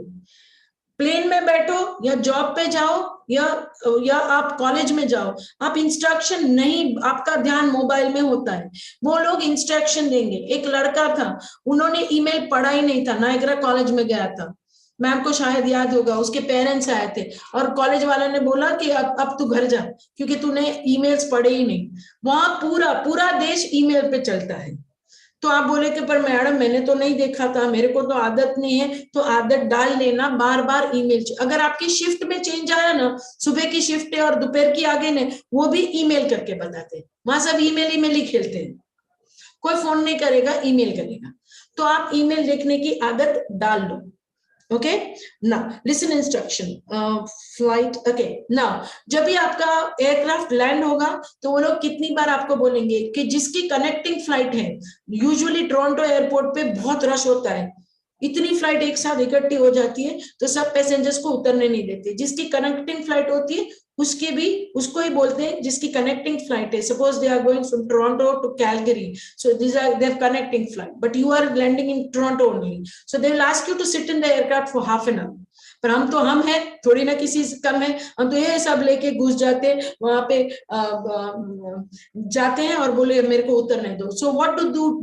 Plane में बैठो या जॉब पे जाओ या आप कॉलेज में जाओ, आप इंस्ट्रक्शन नहीं, आपका ध्यान मोबाइल में होता है, वो लोग इंस्ट्रक्शन देंगे। एक लड़का था, उन्होंने ईमेल पढ़ा ही नहीं था, नायग्रा कॉलेज में गया था, मैम को शायद याद होगा, उसके पेरेंट्स आए थे और कॉलेज वाले ने बोला कि अब तू घर जा क्योंकि तूने ईमेल्स पढ़े ही नहीं। वहां पूरा देश ईमेल पे चलता है। तो आप बोले कि पर मैडम मैंने तो नहीं देखा था, मेरे को तो आदत नहीं है। तो आदत डाल लेना, बार बार ईमेल। अगर आपकी शिफ्ट में चेंज आया ना, सुबह की शिफ्ट है और दोपहर की आगे ने, वो भी ईमेल करके बताते हैं। वहां सब ईमेल ही खेलते हैं, कोई फोन नहीं करेगा, ईमेल करेगा। तो आप ईमेल देखने की आदत डाल लो। Okay, now listen instruction flight. Okay, now जब भी आपका एयरक्राफ्ट लैंड होगा तो वो लोग कितनी बार आपको बोलेंगे कि जिसकी कनेक्टिंग फ्लाइट है, यूजुअली टोरंटो एयरपोर्ट पे बहुत रश होता है, इतनी फ्लाइट एक साथ इकट्ठी हो जाती है तो सब पैसेंजर्स को उतरने नहीं देते। जिसकी कनेक्टिंग फ्लाइट होती है उसको ही बोलते हैं जिसकी कनेक्टिंग फ्लाइट है। Suppose they are going from Toronto to Calgary, so these are their connecting flight, but you are landing in Toronto only, so they will ask you to sit in the aircraft for half an hour. पर हम हैं थोड़ी ना किसी से कम है, हम तो ये सब लेके घुस जाते हैं वहां पे, जाते हैं और बोले मेरे को उतरने दो। So what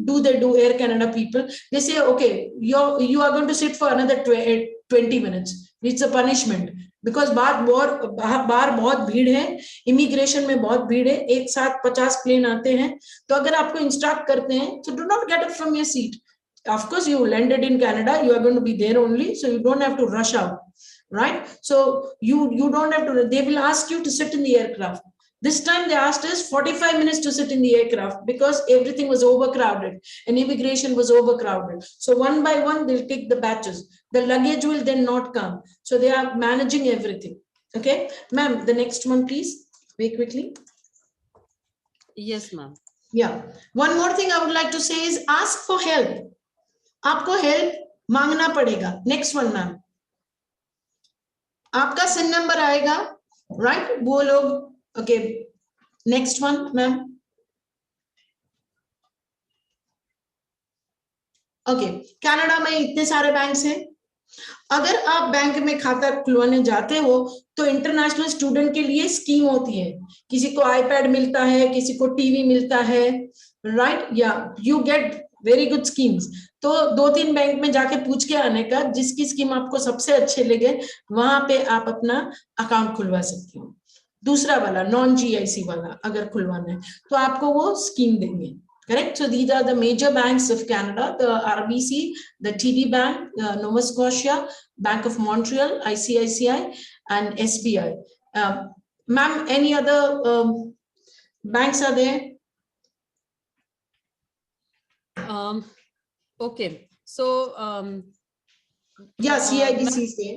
do they do, Air Canada people, they say okay you are going to sit for another 20 minutes, it's a punishment because बाहर बहुत भीड़ है, इमिग्रेशन में बहुत भीड़ है, एक साथ 50 प्लेन आते हैं। तो अगर आपको इंस्ट्रक्ट करते हैं तो do not get up from your seat. Of course you landed in Canada, you are going to be there only, so you don't have to rush out, right? So you don't have to, they will ask you to sit in the aircraft. This time they asked us 45 minutes to sit in the aircraft because everything was overcrowded and immigration was overcrowded. So one by one they'll take the batches. The luggage will then not come. So they are managing everything. Okay, ma'am, the next one please, very quickly. Yes ma'am. Yeah, one more thing I would like to say is ask for help. आपको help मांगना पड़ेगा। Next one ma'am, आपका सिन number आएगा, right, वो लोग, okay, next one ma'am. Okay, Canada में इतने सारे बैंक्स हैं, अगर आप बैंक में खाता खुलवाने जाते हो तो इंटरनेशनल स्टूडेंट के लिए स्कीम होती है, किसी को आईपैड मिलता है, किसी को टीवी मिलता है, राइट, या you get very good schemes. तो 2-3 बैंक में जाके पूछ के आने का, जिसकी स्कीम आपको सबसे अच्छे लगे वहां पे आप अपना अकाउंट खुलवा सकते हो। दूसरा वाला नॉन GIC वाला अगर खुलवाना है तो आपको वो स्कीम देंगे। Correct. So these are the major banks of Canada: the RBC, the TD Bank, Nova Scotia, Bank of Montreal, ICICI, and SBI. Ma'am, any other banks are there? Okay. So Yeah, CIBC से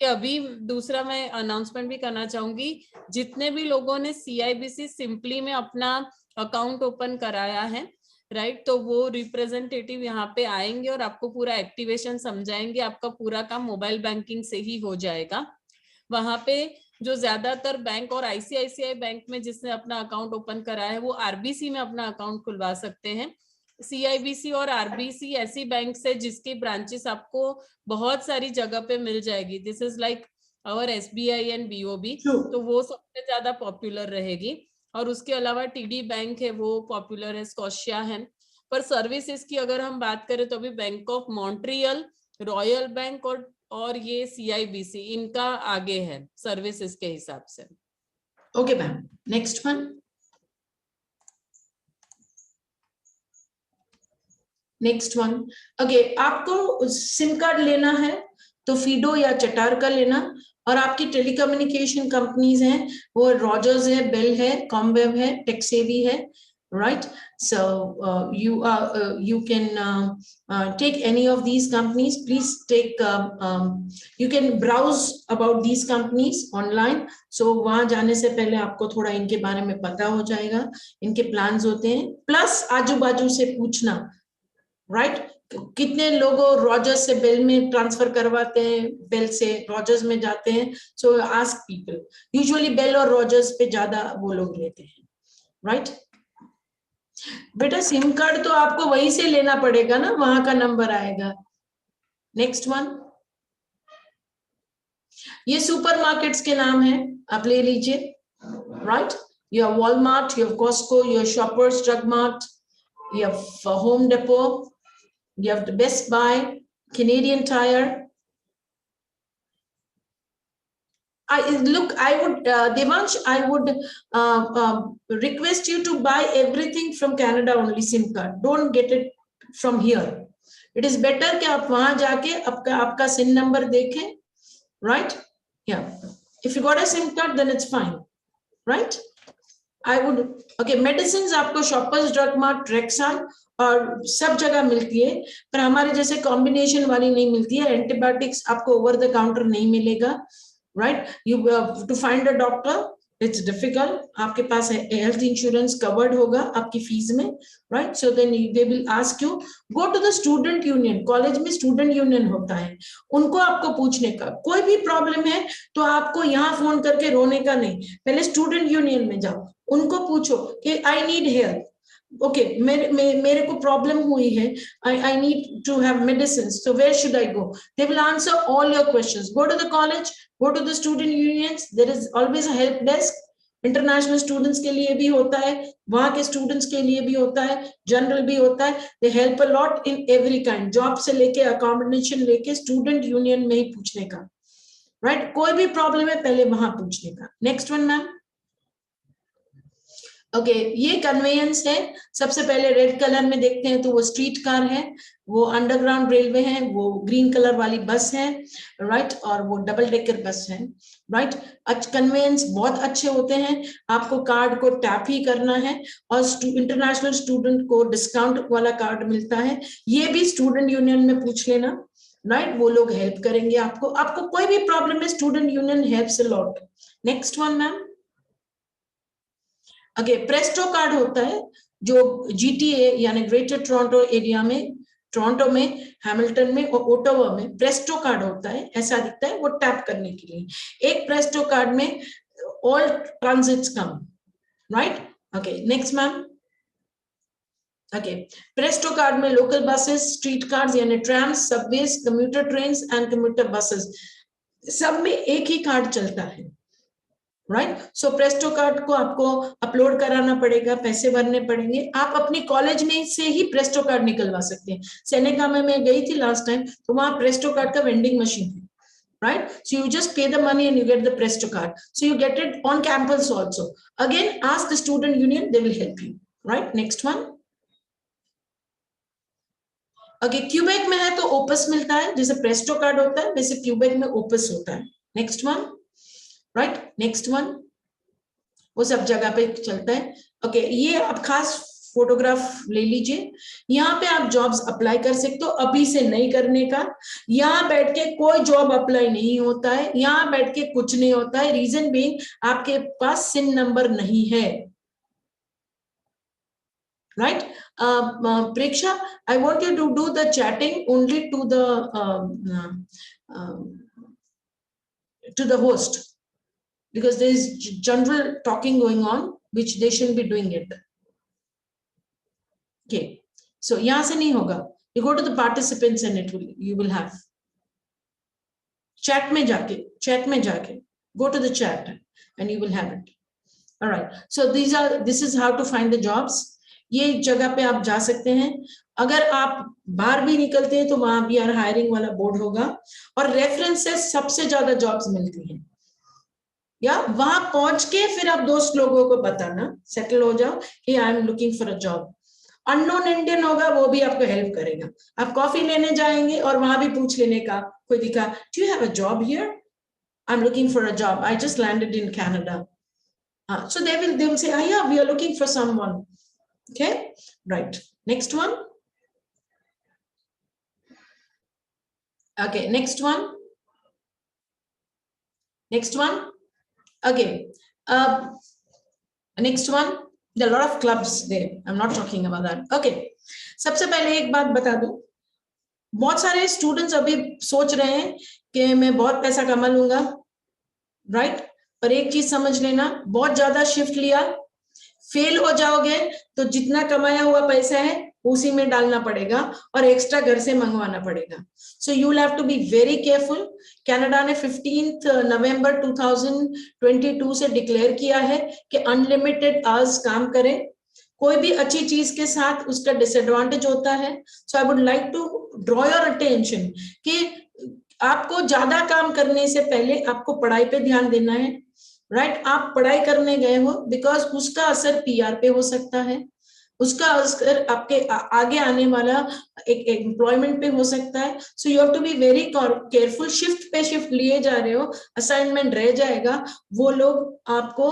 कि अभी दूसरा मैं announcement भी करना चाहूंगी, जितने भी लोगों ने CIBC सिंपली में अपना अकाउंट ओपन कराया है, राइट, तो वो रिप्रेजेंटेटिव यहाँ पे आएंगे और आपको पूरा एक्टिवेशन समझाएंगे. आपका पूरा काम मोबाइल बैंकिंग से ही हो जाएगा. वहां पे जो ज्यादातर बैंक और ICICI बैंक में जिसने अपना अकाउंट ओपन कराया है वो RBC में अपना अकाउंट खुलवा सकते हैं. CIBC और RBC ऐसी बैंक है जिसकी ब्रांचेस आपको बहुत सारी जगह पे मिल जाएगी. This is like our SBI and BOB, तो वो सबसे ज्यादा पॉपुलर रहेगी. और उसके अलावा TD बैंक है, वो पॉपुलर है, स्कॉशिया है. पर सर्विसेज की अगर हम बात करें तो अभी bank of Montreal, royal bank और ये CIBC इनका आगे है सर्विसेज के हिसाब से. Okay ma'am, next one. Next one. Okay, आपको सिम कार्ड लेना है तो फिडो या चटार का लेना. और आपकी टेलीकम्युनिकेशन कंपनीज हैं, वो रॉजर्स है, बेल है, कॉमवेव है, टेक्सेवी है, right? So you can take any of these companies. Please take you can browse about these companies online. So वहां जाने से पहले आपको थोड़ा इनके बारे में पता हो जाएगा, इनके प्लान्स होते हैं. प्लस आजू बाजू से पूछना, राइट? कितने लोग रॉजर्स से बेल में ट्रांसफर करवाते हैं, बेल से रॉजर्स में जाते हैं. So ask people. Usually Bell और रॉजर्स पे ज्यादा वो लोग लेते हैं, राइट? बेटा सिम कार्ड तो आपको वहीं से लेना पड़ेगा ना, वहां का नंबर आएगा. Next one. ये सुपरमार्केट्स के नाम है, आप ले लीजिए, right? You have Walmart, you have Costco, you have Shoppers Drug Mart, you have Home Depot, you have the Best Buy, Canadian Tire. I would, Devansh, I would request you to buy everything from Canada only, SIM card. Don't get it from here. It is better कि आप वहां जाके आपका SIM number देखें, right? Yeah. If you got a SIM card, then it's fine, right? I would, okay, medicines आपको Shoppers Drug Mart, Rexall और सब जगह मिलती है, पर हमारे जैसे कॉम्बिनेशन वाली नहीं मिलती है. एंटीबायोटिक्स आपको ओवर द काउंटर नहीं मिलेगा, right? You to find a doctor it's difficult. आपके पास हेल्थ इंश्योरेंस कवर्ड होगा आपकी फीस में, right? So then they will ask you, go to the student union. College में स्टूडेंट यूनियन होता है, उनको आपको पूछने का. कोई भी प्रॉब्लम है तो आपको यहाँ फोन करके रोने का नहीं, पहले स्टूडेंट यूनियन में जाओ, उनको पूछो कि आई नीड हेल्प. Okay, मेरे को प्रॉब्लम हुई है, I need to have medicines, so where should I go? They will answer all your questions. Go to the college, go to the student unions. There is always a help desk. International students के लिए भी होता है, वहां के students के लिए भी होता है, जनरल भी होता है. They help a lot in every kind, job से लेके अकोमोडेशन लेके स्टूडेंट यूनियन में ही पूछने का, राइट? कोई भी प्रॉब्लम है पहले वहां पूछने का. Next one ma'am. ओके, ये कन्वेयंस है. सबसे पहले रेड कलर में देखते हैं तो वो स्ट्रीट कार है, वो अंडरग्राउंड रेलवे है, वो ग्रीन कलर वाली बस है, राइट? और वो डबल डेकर बस है, राइट? कन्वेयंस बहुत अच्छे होते हैं. आपको कार्ड को टैप ही करना है और इंटरनेशनल स्टूडेंट को डिस्काउंट वाला कार्ड मिलता है. ये भी स्टूडेंट यूनियन में पूछ लेना, राइट? वो लोग हेल्प करेंगे आपको. आपको कोई भी प्रॉब्लम है, student union helps a lot. Next one ma'am. Okay, Presto card होता है जो GTA यानी ग्रेटर टोरंटो एरिया में, टोरंटो में, हैमिल्टन में और ओटावा में प्रेस्टो कार्ड होता है. ऐसा दिखता है, वो टैप करने के लिए. एक प्रेस्टो कार्ड में all transits come, right? Okay, next ma'am. Okay, Presto card में लोकल बसेस, स्ट्रीट कार्ड्स यानी trams, subways, commuter trains and commuter buses, सब में एक ही कार्ड चलता है, राइट? सो प्रेस्टो कार्ड को आपको अपलोड कराना पड़ेगा, पैसे भरने पड़ेंगे. आप अपनी कॉलेज में से ही प्रेस्टो कार्ड निकलवा सकते हैं. सेनेका में मैं गई थी लास्ट टाइम, तो वहां प्रेस्टो कार्ड का वेंडिंग मशीन है, राइट? सो यू जस्ट पे the money and you get the Presto card. So you get it on campus also. Again ask the student union, they will help you, right? Next one. Okay, Quebec में है तो opus मिलता है, जैसे Presto card होता है वैसे Quebec में ओपस होता है। Next one, right, next one, वो सब जगह पे चलता है। ओके, ये आप खास फोटोग्राफ ले लीजिए, यहाँ पे आप जॉब्स अप्लाई कर सकते हो, अभी से नहीं करने का। यहाँ बैठ के कोई जॉब अप्लाई नहीं होता है, यहाँ बैठ के कुछ नहीं होता है, रीजन बीइंग आपके पास सिन नंबर नहीं है, right? Preksha, I want you to do the chatting only to the host, because there is general talking going on which they shouldn't be doing it. Okay, so yahan se nahi hoga, you go to the participants and you will have chat mein jaake go to the chat and you will have it. All right, so this is how to find the jobs. ये जगह पे आप जा सकते हैं। अगर आप बाहर भी निकलते हैं तो वहां भी यार हायरिंग वाला बोर्ड होगा, और रेफरेंस से सबसे ज्यादा जॉब्स मिलती हैं। या वहां पहुंच के फिर आप दोस्त लोगों को बताना, सेटल हो जाओ कि I am looking for a job. Unknown Indian होगा, वो भी आपको हेल्प करेगा। आप कॉफी लेने जाएंगे और वहां भी पूछ लेने का, कोई दिखा, do you have a job here, I am looking for a job, I just landed in Canada. So they will say, oh, yeah, we are looking for someone. Okay, right, next one. Okay, next one. Okay, next one, there are a lot of clubs there, I'm not talking about that. Okay, सबसे पहले एक बात बता दूं, बहुत सारे students अभी सोच रहे हैं कि मैं बहुत पैसा कमा लूंगा, राइट? पर एक चीज समझ लेना, बहुत ज्यादा शिफ्ट लिया फेल हो जाओगे तो जितना कमाया हुआ पैसा है उसी में डालना पड़ेगा और एक्स्ट्रा घर से मंगवाना पड़ेगा। So you will have to be very careful. Canada ने 15 नवंबर 2022 से डिक्लेयर किया है कि अनलिमिटेड आवर्स काम करें। कोई भी अच्छी चीज के साथ उसका डिसएडवांटेज होता है। So I would like to draw your attention कि आपको ज्यादा काम करने से पहले आपको पढ़ाई पे ध्यान देना है, राइट? आप पढ़ाई करने गए हो बिकॉज उसका असर पीआर पे हो सकता है, उसका असर आपके आगे आने वाला एक एम्प्लॉयमेंट पे हो सकता है। So you have to be very careful. Shift पे शिफ्ट लिए जा रहे हो, असाइनमेंट रह जाएगा, वो लोग आपको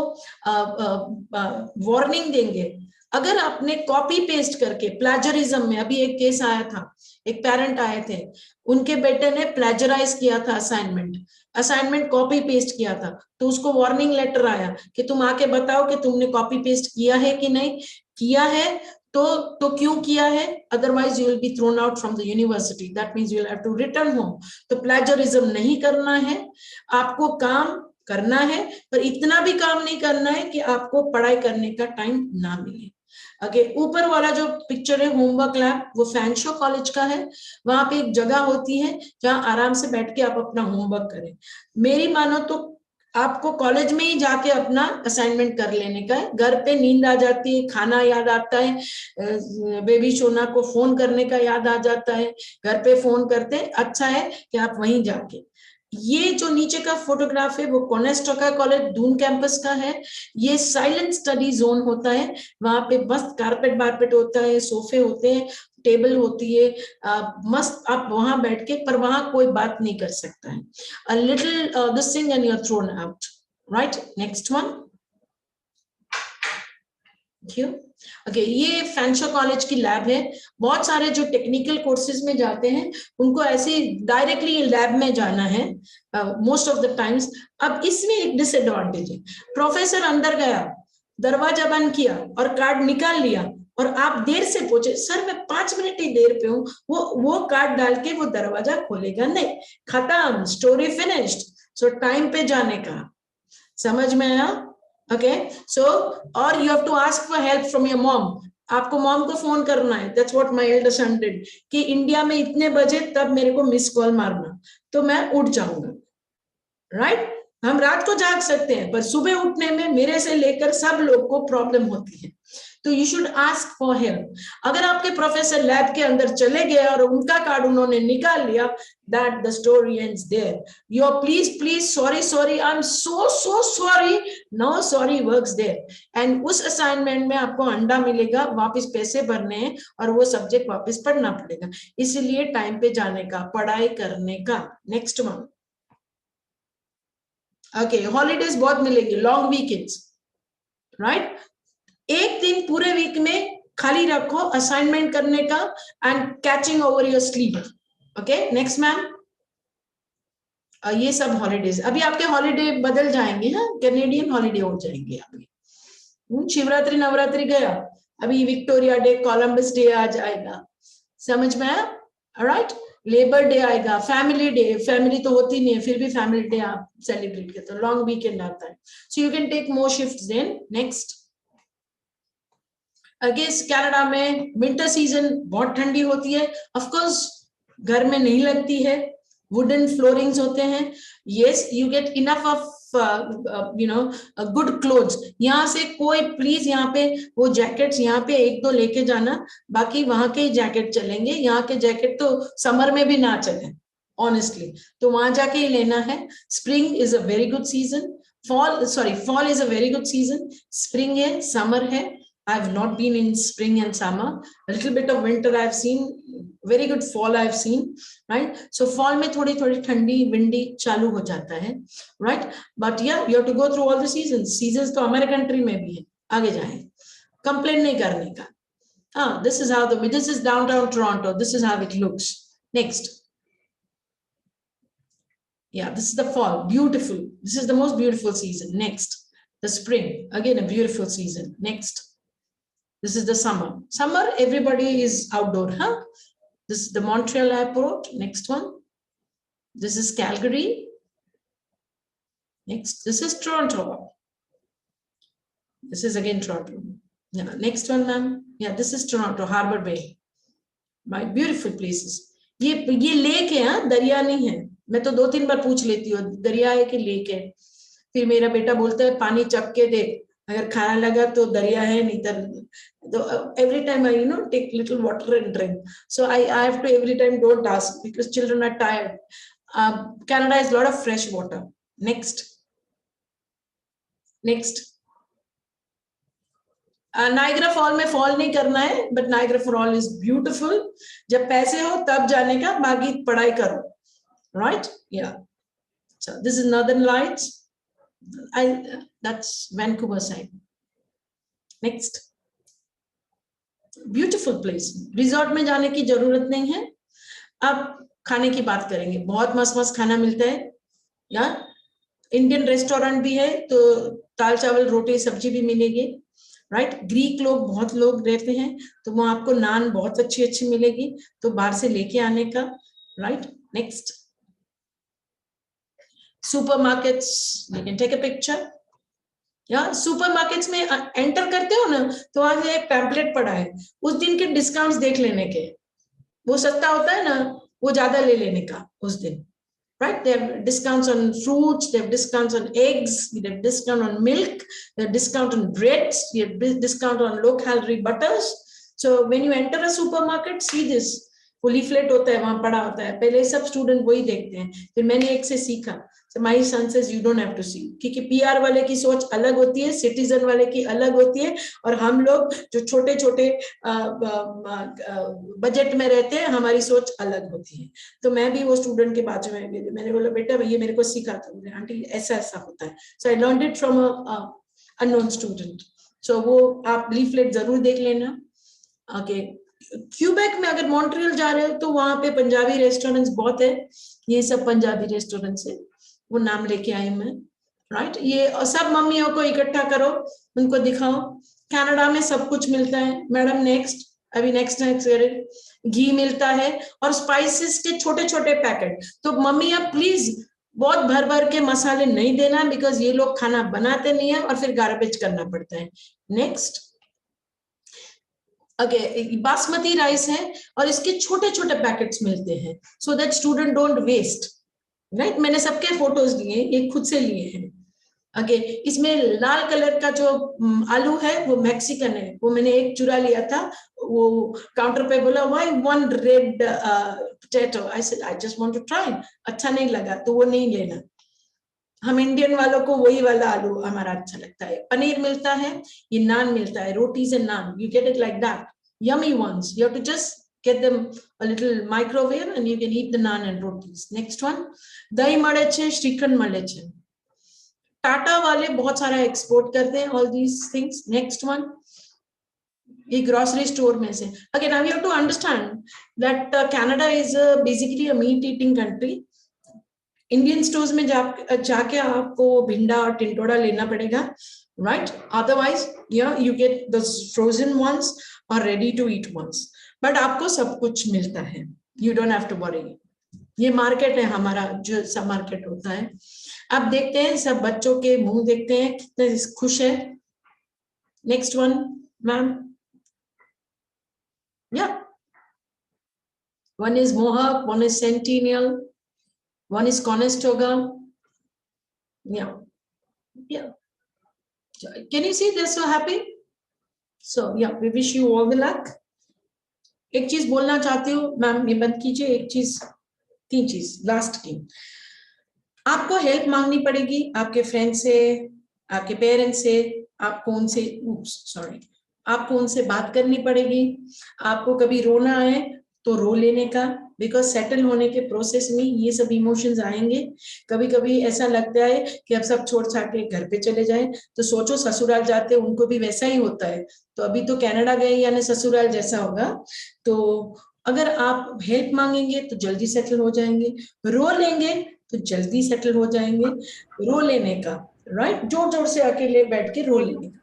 वार्निंग देंगे। अगर आपने कॉपी पेस्ट करके प्लेजरिज्म में, अभी एक केस आया था, एक पेरेंट आए थे, उनके बेटे ने प्लेजराइज किया था असाइनमेंट कॉपी पेस्ट किया था, तो उसको वार्निंग लेटर आया कि तुम आके बताओ कि तुमने कॉपी पेस्ट किया है कि नहीं किया है, तो क्यों किया है, otherwise you will be thrown out from the university, that means you will have to return home. तो प्लेजरिज्म नहीं करना है, आपको काम करना है, पर इतना भी काम नहीं करना है कि आपको पढ़ाई करने का टाइम ना मिले। ऊपर वाला जो पिक्चर है होमवर्क लैब, वो फैनशो कॉलेज का है। वहां पे एक जगह होती है जहां आराम से बैठ के आप अपना होमवर्क करें। मेरी मानो तो आपको कॉलेज में ही जाके अपना असाइनमेंट कर लेने का है। घर पे नींद आ जाती है, खाना याद आता है, बेबी सोना को फोन करने का याद आ जाता है, घर पे फोन करते हैं। अच्छा है कि आप वहीं जाके, ये जो नीचे का फोटोग्राफ है वो कोनेस्टोका कॉलेज दून कैंपस का है। ये साइलेंट स्टडी जोन होता है, वहां पे मस्त कारपेट बारपेट होता है, सोफे होते हैं, टेबल होती है, मस्त आप वहां बैठ के, पर वहां कोई बात नहीं कर सकता है। A little this thing and you are thrown out, right? Next one. Okay, ये फैनशो कॉलेज की लैब है। बहुत सारे जो टेक्निकल कोर्सेज में जाते हैं उनको ऐसे डायरेक्टली लैब में जाना है मोस्ट ऑफ द टाइम्स। अब इसमें एक डिसएडवांटेज है, प्रोफेसर अंदर गया, दरवाजा बंद किया और कार्ड निकाल लिया और आप देर से पहुंचे, सर मैं 5 मिनट ही देर पे हूँ, वो कार्ड डाल के वो दरवाजा खोलेगा नहीं, खत्म, स्टोरी फिनिश्ड। सो टाइम पे जाने का, समझ में आया? Okay, so or you have to ask for help from your mom. आपको मॉम को फोन करना है, that's what my elder son did, कि इंडिया में इतने बजे तब मेरे को मिस कॉल मारना, तो मैं उठ जाऊंगा, राइट? हम रात को जाग सकते हैं पर सुबह उठने में मेरे से लेकर सब लोग को प्रॉब्लम होती है। तो you should ask for help. अगर आपके प्रोफेसर लैब के अंदर चले गए और उनका कार्ड उन्होंने निकाल लिया, that the story ends there. You are please sorry, I am so sorry, no sorry works there. And उस असाइनमेंट में आपको अंडा मिलेगा, वापस पैसे भरने हैं और वो सब्जेक्ट वापस पढ़ना पड़ेगा। इसलिए टाइम पे जाने का, पढ़ाई करने का। नेक्स्ट वन, ओके, हॉलीडेज बहुत मिलेगी, लॉन्ग वीकेंड्स, राइट। एक दिन पूरे वीक में खाली रखो असाइनमेंट करने का and catching over your sleep. Okay, next ma'am. ये सब हॉलीडेज, अभी आपके हॉलीडे बदल जाएंगे, हाँ, कैनेडियन हॉलीडे हो जाएंगे अभी। शिवरात्रि नवरात्रि गया, अभी विक्टोरिया डे, कोलंबस डे आ जाएगा, समझ में आया? राइट, लेबर डे आएगा, फैमिली डे, फैमिली तो होती नहीं है, फिर भी फैमिली डे आप सेलिब्रेट करते हो, लॉन्ग वीकेंड आता है, so you can take more shifts then. Next, against Canada में विंटर सीजन बहुत ठंडी होती है, ऑफ कोर्स घर में नहीं लगती है, वुडन फ्लोरिंग्स होते हैं। Yes, you get enough of good clothes. यहाँ से कोई प्लीज यहाँ पे वो जैकेट्स यहाँ पे एक दो लेके जाना, बाकी वहां के जैकेट चलेंगे, यहाँ के जैकेट तो समर में भी ना चले ऑनेस्टली, तो वहां जाके ही लेना है। Spring is a very good season, fall is a very good season, spring है, summer है। I have not been in spring and summer, a little bit of winter I have seen, very good fall I have seen, right? So fall में थोड़ी थोड़ी ठंडी windy चालू हो जाता है, right? But yeah, you have to go through all the seasons तो हमारे कंट्री में भी है, आगे जाएं, कंप्लेन नहीं करने का। This is downtown Toronto, this is how it looks. Next. Yeah, this is the fall, beautiful, this is the most beautiful season. Next, the spring, again a beautiful season. Next, this is the summer, everybody is outdoor, huh? This is the Montreal airport. Next one, this is Calgary. Next, this is Toronto, this is again Toronto. Yeah, next one ma'am, yeah, this is Toronto Harbor Bay, my beautiful places. ये lake है, हाँ, दरिया नहीं है। मैं तो 2-3 बार पूछ लेती हूँ दरिया है कि लेक है, फिर मेरा बेटा बोलता है पानी चख के देख, अगर खाना लगा तो दरिया है, नहीं तो every time I take little water and drink, so I have to every time don't ask because children are tired. Canada has a lot of fresh water. Next, Niagara fall में फॉल नहीं करना है, but Niagara fall is beautiful. जब पैसे हो तब जाने का, बाकी पढ़ाई करो, राइट? या, this is northern lights, that's Vancouver side. Next, beautiful place, resort में जाने की जरूरत नहीं है। अब खाने की बात करेंगे, बहुत मस्त मस्त खाना मिलता है, या इंडियन रेस्टोरेंट भी है, तो दाल चावल रोटी सब्जी भी मिलेगी, राइट? ग्रीक लोग बहुत लोग रहते हैं, तो वहां आपको नान बहुत अच्छी मिलेगी, तो बाहर से लेके आने का, राइट? Next, supermarkets, you can take a picture. या सुपरमार्केट्स में एंटर करते हो ना, तो वहां से एक पैम्पलेट पड़ा है, उस दिन के डिस्काउंट्स देख लेने के, वो सस्ता होता है ना, वो ज्यादा ले लेने का उस दिन, right? They have discounts on fruits, they have discounts on eggs, they have discount on milk, they have discount on breads, they have discount on low calorie butters. So when you enter a supermarket, see this, वो leaflet होता है, वहां पड़ा होता है, पहले सब student वही देखते हैं, फिर मैंने एक से सीखा, so my son says you don't have to see, क्योंकि पीआर वाले की सोच अलग होती है, सिटीजन वाले की अलग होती है, और हम लोग जो छोटे छोटे बजट में रहते हैं, हमारी सोच अलग होती है। तो मैं भी वो स्टूडेंट के बाजू में, मैंने बोला बेटा ये मेरे को सीखा था, बोले आंटी ऐसा ऐसा होता है, so I learned it from a unknown student. सो वो आप लीफलेट जरूर देख लेना। ओके, क्यूबेक में अगर मॉन्ट्रियल जा रहे हो तो वहां पे पंजाबी रेस्टोरेंट्स बहुत है, ये सब पंजाबी रेस्टोरेंट्स है, वो नाम लेके आई मैं, राइट? ये सब मम्मियों को इकट्ठा करो, उनको दिखाओ, कनाडा में सब कुछ मिलता है मैडम। नेक्स्ट, अभी नेक्स्ट घी मिलता है और स्पाइसेस के छोटे छोटे पैकेट, तो मम्मी आप प्लीज बहुत भर भर के मसाले नहीं देना, बिकॉज ये लोग खाना बनाते नहीं है और फिर गार्बेज करना पड़ता है। नेक्स्ट, बासमती राइस है और इसके छोटे छोटे पैकेट्स मिलते हैं, so that student don't waste, right? मैंने सबके फोटोज लिए, ये खुद से लिए हैं, ओके इसमें लाल कलर का जो आलू है वो मैक्सिकन है, वो मैंने एक चुरा लिया था, वो काउंटर पे बोला why one red potato, I said I just want to try, अच्छा नहीं लगा तो वो नहीं लेना। हम इंडियन वालों को वही वाला आलू हमारा अच्छा लगता है। पनीर मिलता है, ये नान मिलता है, rotis and naan, you get it like that, yummy ones, you have to just get them a little microwave and you can eat the naan and rotis. Next one, dahi male છે, श्रीखंड मले છે, टाटा वाले बहुत सारा एक्सपोर्ट करते हैं all these things. Next one, ये grocery store में से, again now you have to understand that Canada is basically a meat eating country. Indian stores में जाके आपको भिंडा और टिंडोरा लेना पड़ेगा, right? Otherwise yeah, you get the frozen ones or ready to eat ones, but आपको सब कुछ मिलता है, you don't have to worry. ये मार्केट है हमारा, जो सब मार्केट होता है। अब देखते हैं सब बच्चों के मुंह, देखते हैं कितने खुश है। नेक्स्ट वन मैम, या one is Mohawk, one is Centennial, one is Conestoga. Yeah. Can you see they're so happy? So yeah, we wish you all the luck. एक चीज बोलना चाहती हूँ मैम, ये बंद कीजिए, एक चीज, तीन चीज लास्ट की, आपको हेल्प मांगनी पड़ेगी आपके फ्रेंड से, आपके पेरेंट्स से, आपको उनसे आपको उनसे बात करनी पड़ेगी। आपको कभी रोना आए तो रो लेने का, बिकॉज सेटल होने के प्रोसेस में ये सब इमोशंस आएंगे। कभी कभी ऐसा लगता है कि अब सब छोड़ छाड़ के घर पे चले जाएं, तो सोचो ससुराल जाते उनको भी वैसा ही होता है, तो अभी तो कनाडा गए यानी ससुराल जैसा होगा। तो अगर आप हेल्प मांगेंगे तो जल्दी सेटल हो जाएंगे, रो लेंगे तो जल्दी सेटल हो जाएंगे। रो लेने का, राइट, जोर जोर से अकेले बैठ के रो लेने का,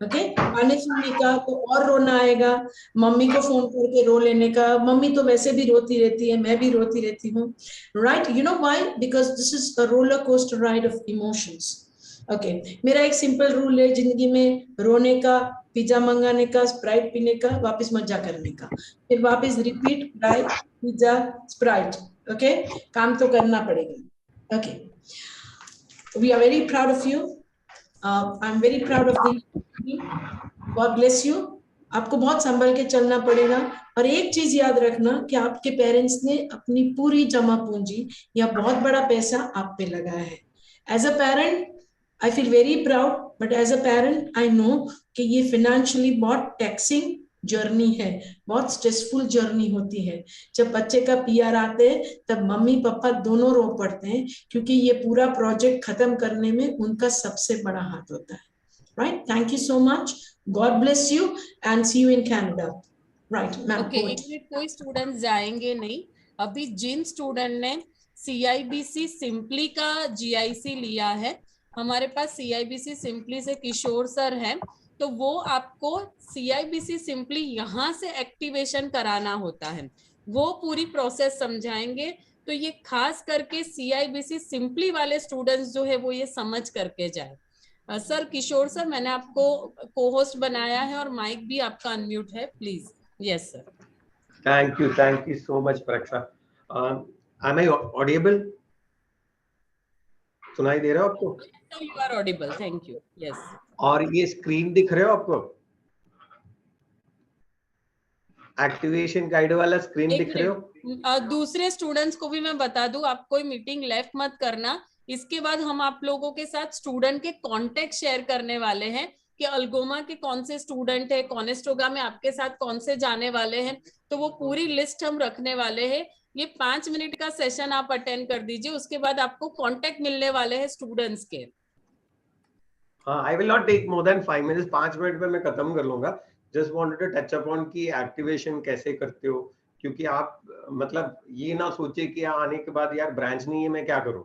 ओके। गाने सुनने का तो और रोना आएगा, मम्मी को फोन करके रो लेने का, मम्मी तो वैसे भी रोती रहती है, मैं भी रोती रहती हूँ, right, you know why, because this is a roller coaster ride of emotions, okay. मेरा एक सिंपल रूल है जिंदगी में, रोने का, पिज्जा मंगाने का, स्प्राइट पीने का, वापस मजा करने का, फिर वापस repeat, fry, pizza, Sprite, okay. काम तो करना पड़ेगा, okay. We are very proud of you, I am very proud of the, God bless you. आपको बहुत संभल के चलना पड़ेगा, और एक चीज याद रखना कि आपके पेरेंट्स ने अपनी पूरी जमा पूंजी या बहुत बड़ा पैसा आप पे लगाया है। As a parent I feel very proud, but as a parent I know कि ये फाइनेंशियली बहुत टैक्सिंग जर्नी है, बहुत स्ट्रेसफुल जर्नी होती है। जब बच्चे का पीआर आते हैं तब मम्मी पापा दोनों रो पड़ते हैं, क्योंकि ये पूरा प्रोजेक्ट खत्म करने में उनका सबसे बड़ा हाथ होता है, right. Thank you so much, God bless you and see you in Canada, right ma'am. Okay, एक मिनट, कोई स्टूडेंट जाएंगे नहीं अभी। जिन स्टूडेंट ने CIBC सिंपली का GIC लिया है, हमारे पास CIBC सिंपली से किशोर सर हैं, तो वो आपको CIBC सिंपली यहाँ से एक्टिवेशन कराना होता है, वो पूरी प्रोसेस समझाएंगे। तो ये खास करके CIBC सिंपली वाले स्टूडेंट्स जो है वो ये समझ करके जाए। सर किशोर सर, मैंने आपको को होस्ट बनाया है और माइक भी आपका अनम्यूट है, please. Yes sir. Thank you so much, Praksha. Am I audible? सुनाई दे रहा है आपको? You are audible, thank you. Yes. और ये स्क्रीन दिख रहे हो आपको? एक्टिवेशन गाइड वाला स्क्रीन दिख रहे हो? दूसरे स्टूडेंट्स को भी मैं बता दूं, आप कोई मीटिंग लेफ्ट मत करना। इसके बाद हम आप लोगों के साथ स्टूडेंट के कॉन्टेक्ट शेयर करने वाले हैं कि अल्गोमा के कौन से स्टूडेंट है, कॉनेस्टोगा में आपके साथ कौन से जाने वाले हैं, तो वो पूरी लिस्ट हम रखने वाले हैं। ये 5 मिनट का सेशन आप अटेंड कर दीजिए, उसके बाद आपको कॉन्टेक्ट मिलने वाले हैं स्टूडेंट्स के। हाँ, I will not take more than 5 minutes, 5 minute में मैं खत्म कर लूंगा। Just wanted to touch upon कि एक्टिवेशन कैसे करते हो, क्योंकि आप मतलब ये ना सोचे कि आने के बाद यार ब्रांच नहीं है मैं क्या करूं।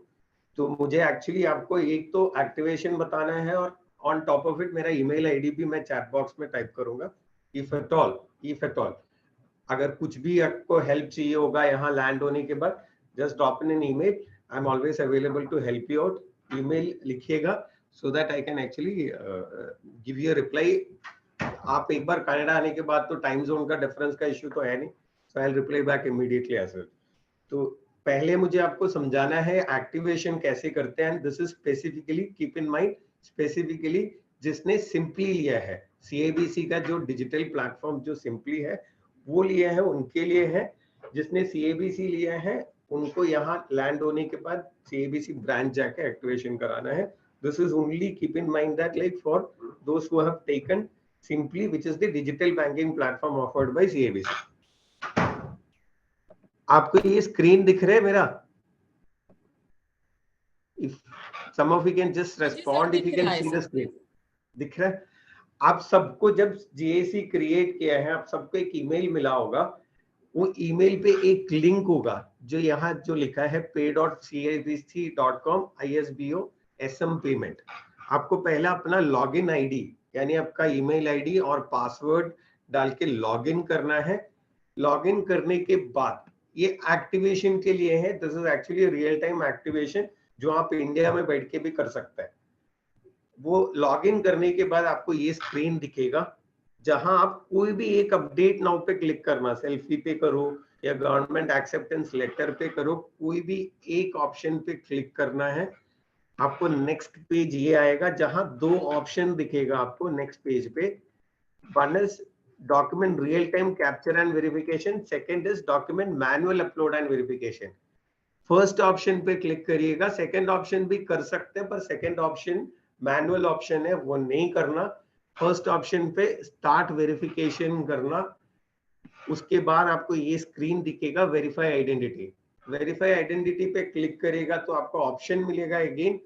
तो मुझे एक्चुअली आपको एक तो एक्टिवेशन बताना है, और ऑन टॉप ऑफ इट मेरा ईमेल आईडी भी मैं चैट बॉक्स में टाइप करूंगा। इफ एट ऑल अगर कुछ भी आपको हेल्प चाहिए होगा यहाँ लैंड होने के बाद, just drop in an email, I am always available to help you out. Email लिखिएगा so that I can actually give you a reply. आप एक बार कनाडा आने के बाद तो टाइम जोन का डिफरेंस का इश्यू तो है नहीं, so I'll reply back immediately as well. तो पहले मुझे आपको समझाना है एक्टिवेशन कैसे करते हैं, and this is specifically keep in mind specifically जिसने सिंपली लिया है, सीएबीसी का जो डिजिटल प्लेटफॉर्म जो सिंपली है वो लिया है, उनके लिए है। जिसने सीएबीसी लिया है उनको यहाँ लैंड होने के बाद सीएबीसी ब्रांच जाके एक्टिवेशन कराना है। This is only keep in mind that like for those who have taken Simply, which is the digital banking platform offered by CABC. आपको ये स्क्रीन दिख रहा है मेरा? If some of you can just respond, if you can see the screen. दिख रहा है? आप सबको जब JAC क्रिएट किया है, आप सबको एक ईमेल मिला होगा। वो ईमेल पे एक लिंक होगा जो यहाँ जो लिखा है pay.cabc.com ISBO SM पेमेंट। आपको पहला अपना लॉगिन आईडी यानी आपका ईमेल आईडी और पासवर्ड डाल के लॉगिन करना है। लॉगिन करने के बाद ये एक्टिवेशन के लिए है। This is actually real time activation जो आप इंडिया में बैठ के भी कर सकते हैं। वो लॉगिन करने के बाद आपको ये स्क्रीन दिखेगा जहां आप कोई भी एक अपडेट नाउ पे क्लिक करना, सेल्फी पे करो या गवर्नमेंट एक्सेप्टेंस लेटर पे करो, कोई भी एक ऑप्शन पे क्लिक करना है। आपको नेक्स्ट पेज ये आएगा जहां दो ऑप्शन दिखेगा आपको नेक्स्ट पेज पे। One is document real time capture and verification, second is document manual upload and verification. First option पे क्लिक करिएगा। सेकंड ऑप्शन भी कर सकते हैं पर सेकंड ऑप्शन मैनुअल ऑप्शन है, वो नहीं करना। फर्स्ट ऑप्शन पे स्टार्ट वेरिफिकेशन करना। उसके बाद आपको ये स्क्रीन दिखेगा वेरीफाई आइडेंटिटी। वेरीफाई आइडेंटिटी पे क्लिक करेगा तो आपको ऑप्शन मिलेगा अगेन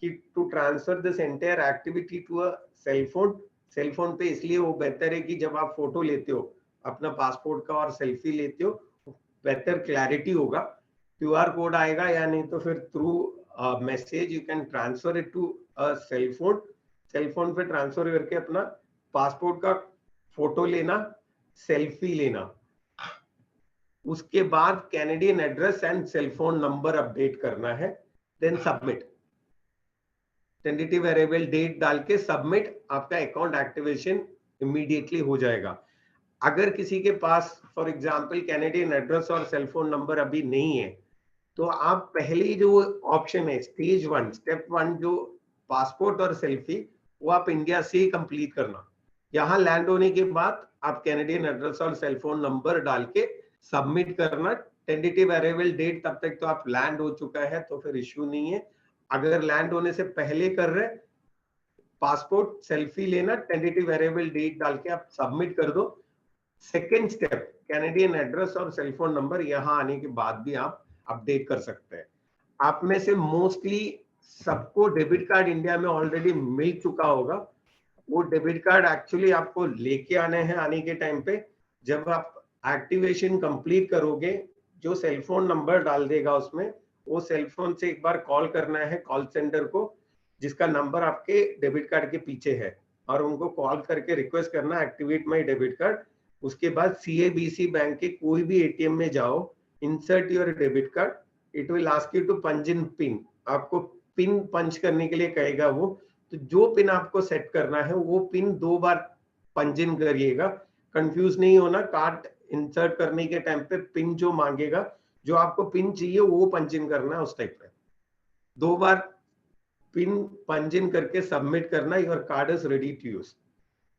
कि to transfer this entire activity to a cell phone. Cell phone पे इसलिए वो बेहतर है कि जब आप फोटो लेते हो अपना पासपोर्ट का और सेल्फी लेते हो, बेहतर क्लैरिटी होगा। क्यूआर कोड आएगा या नहीं तो फिर through message you can transfer it to a cell phone. Cell phone पे ट्रांसफर करके अपना पासपोर्ट का फोटो लेना, सेल्फी लेना। उसके बाद Canadian address and cell phone number update करना है, then submit. Tentative variable date डाल के सबमिट, आपका अकाउंट एक्टिवेशन इमीडिएटली हो जाएगा। अगर किसी के पास फॉर एग्जांपल कैनेडियन एड्रेस और सेल फोन नंबर अभी नहीं है तो आप पहले जो ऑप्शन है स्टेज 1 स्टेप 1 जो पासपोर्ट और सेल्फी, वो आप इंडिया से ही कंप्लीट करना। यहाँ लैंड होने के बाद आप कैनेडियन एड्रेस और सेल फोन नंबर डाल के सबमिट करना। टेंटेटिव वेरिएबल डेट तब तक तो आप लैंड हो चुका है तो फिर इश्यू नहीं है। अगर लैंड होने से पहले कर रहे, पासपोर्ट सेल्फी लेना, टेंटेटिव वेरिएबल डेट डाल के आप सबमिट कर दो। सेकेंड स्टेप कैनेडियन एड्रेस और सेल फोन नंबर यहाँ आने के बाद भी आप अपडेट कर सकते हैं। आप में से मोस्टली सबको डेबिट कार्ड इंडिया में ऑलरेडी मिल चुका होगा। वो डेबिट कार्ड एक्चुअली आपको लेके आने हैं। आने के टाइम पे जब आप एक्टिवेशन कंप्लीट करोगे, जो सेल फोन नंबर डाल देगा उसमें, वो सेल फोन से एक बार कॉल करना है कॉल सेंटर को जिसका नंबर आपके डेबिट कार्ड के पीछे है, और उनको कॉल करके रिक्वेस्ट करना एक्टिवेट माय डेबिट कार्ड। उसके बाद सीएबीसी बैंक के कोई भी एटीएम में जाओ, insert your debit card, it will ask you to punch in pin. आपको पिन पंच करने के लिए कहेगा वो, तो जो पिन आपको सेट करना है वो पिन 2 बार पंच इन करिएगा। कंफ्यूज नहीं होना, कार्ड इंसर्ट करने के टाइम पे पिन जो मांगेगा, जो आपको पिन चाहिए वो पंच इन करना है उस टाइप पे। 2 बार पिन पंच इन करके सबमिट करना, your card is ready to use.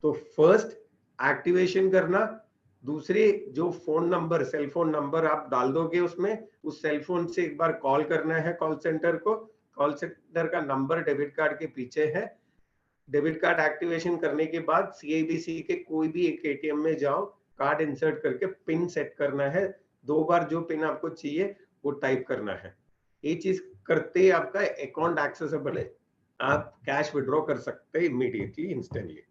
तो फर्स्ट एक्टिवेशन करना, दूसरे जो phone number cell phone number आप डाल दोगे उसमें, उस सेल फोन से एक बार कॉल करना है कॉल सेंटर को। कॉल सेंटर का नंबर डेबिट कार्ड के पीछे है। डेबिट कार्ड एक्टिवेशन करने के बाद सीआईबीसी के कोई भी एक एटीएम में जाओ, कार्ड इंसर्ट करके पिन सेट करना है। 2 बार जो पिन आपको चाहिए वो टाइप करना है। ये चीज करते ही आपका अकाउंट एक्सेसिबल है, आप कैश विड्रॉ कर सकते हैं इमीडिएटली इंस्टेंटली।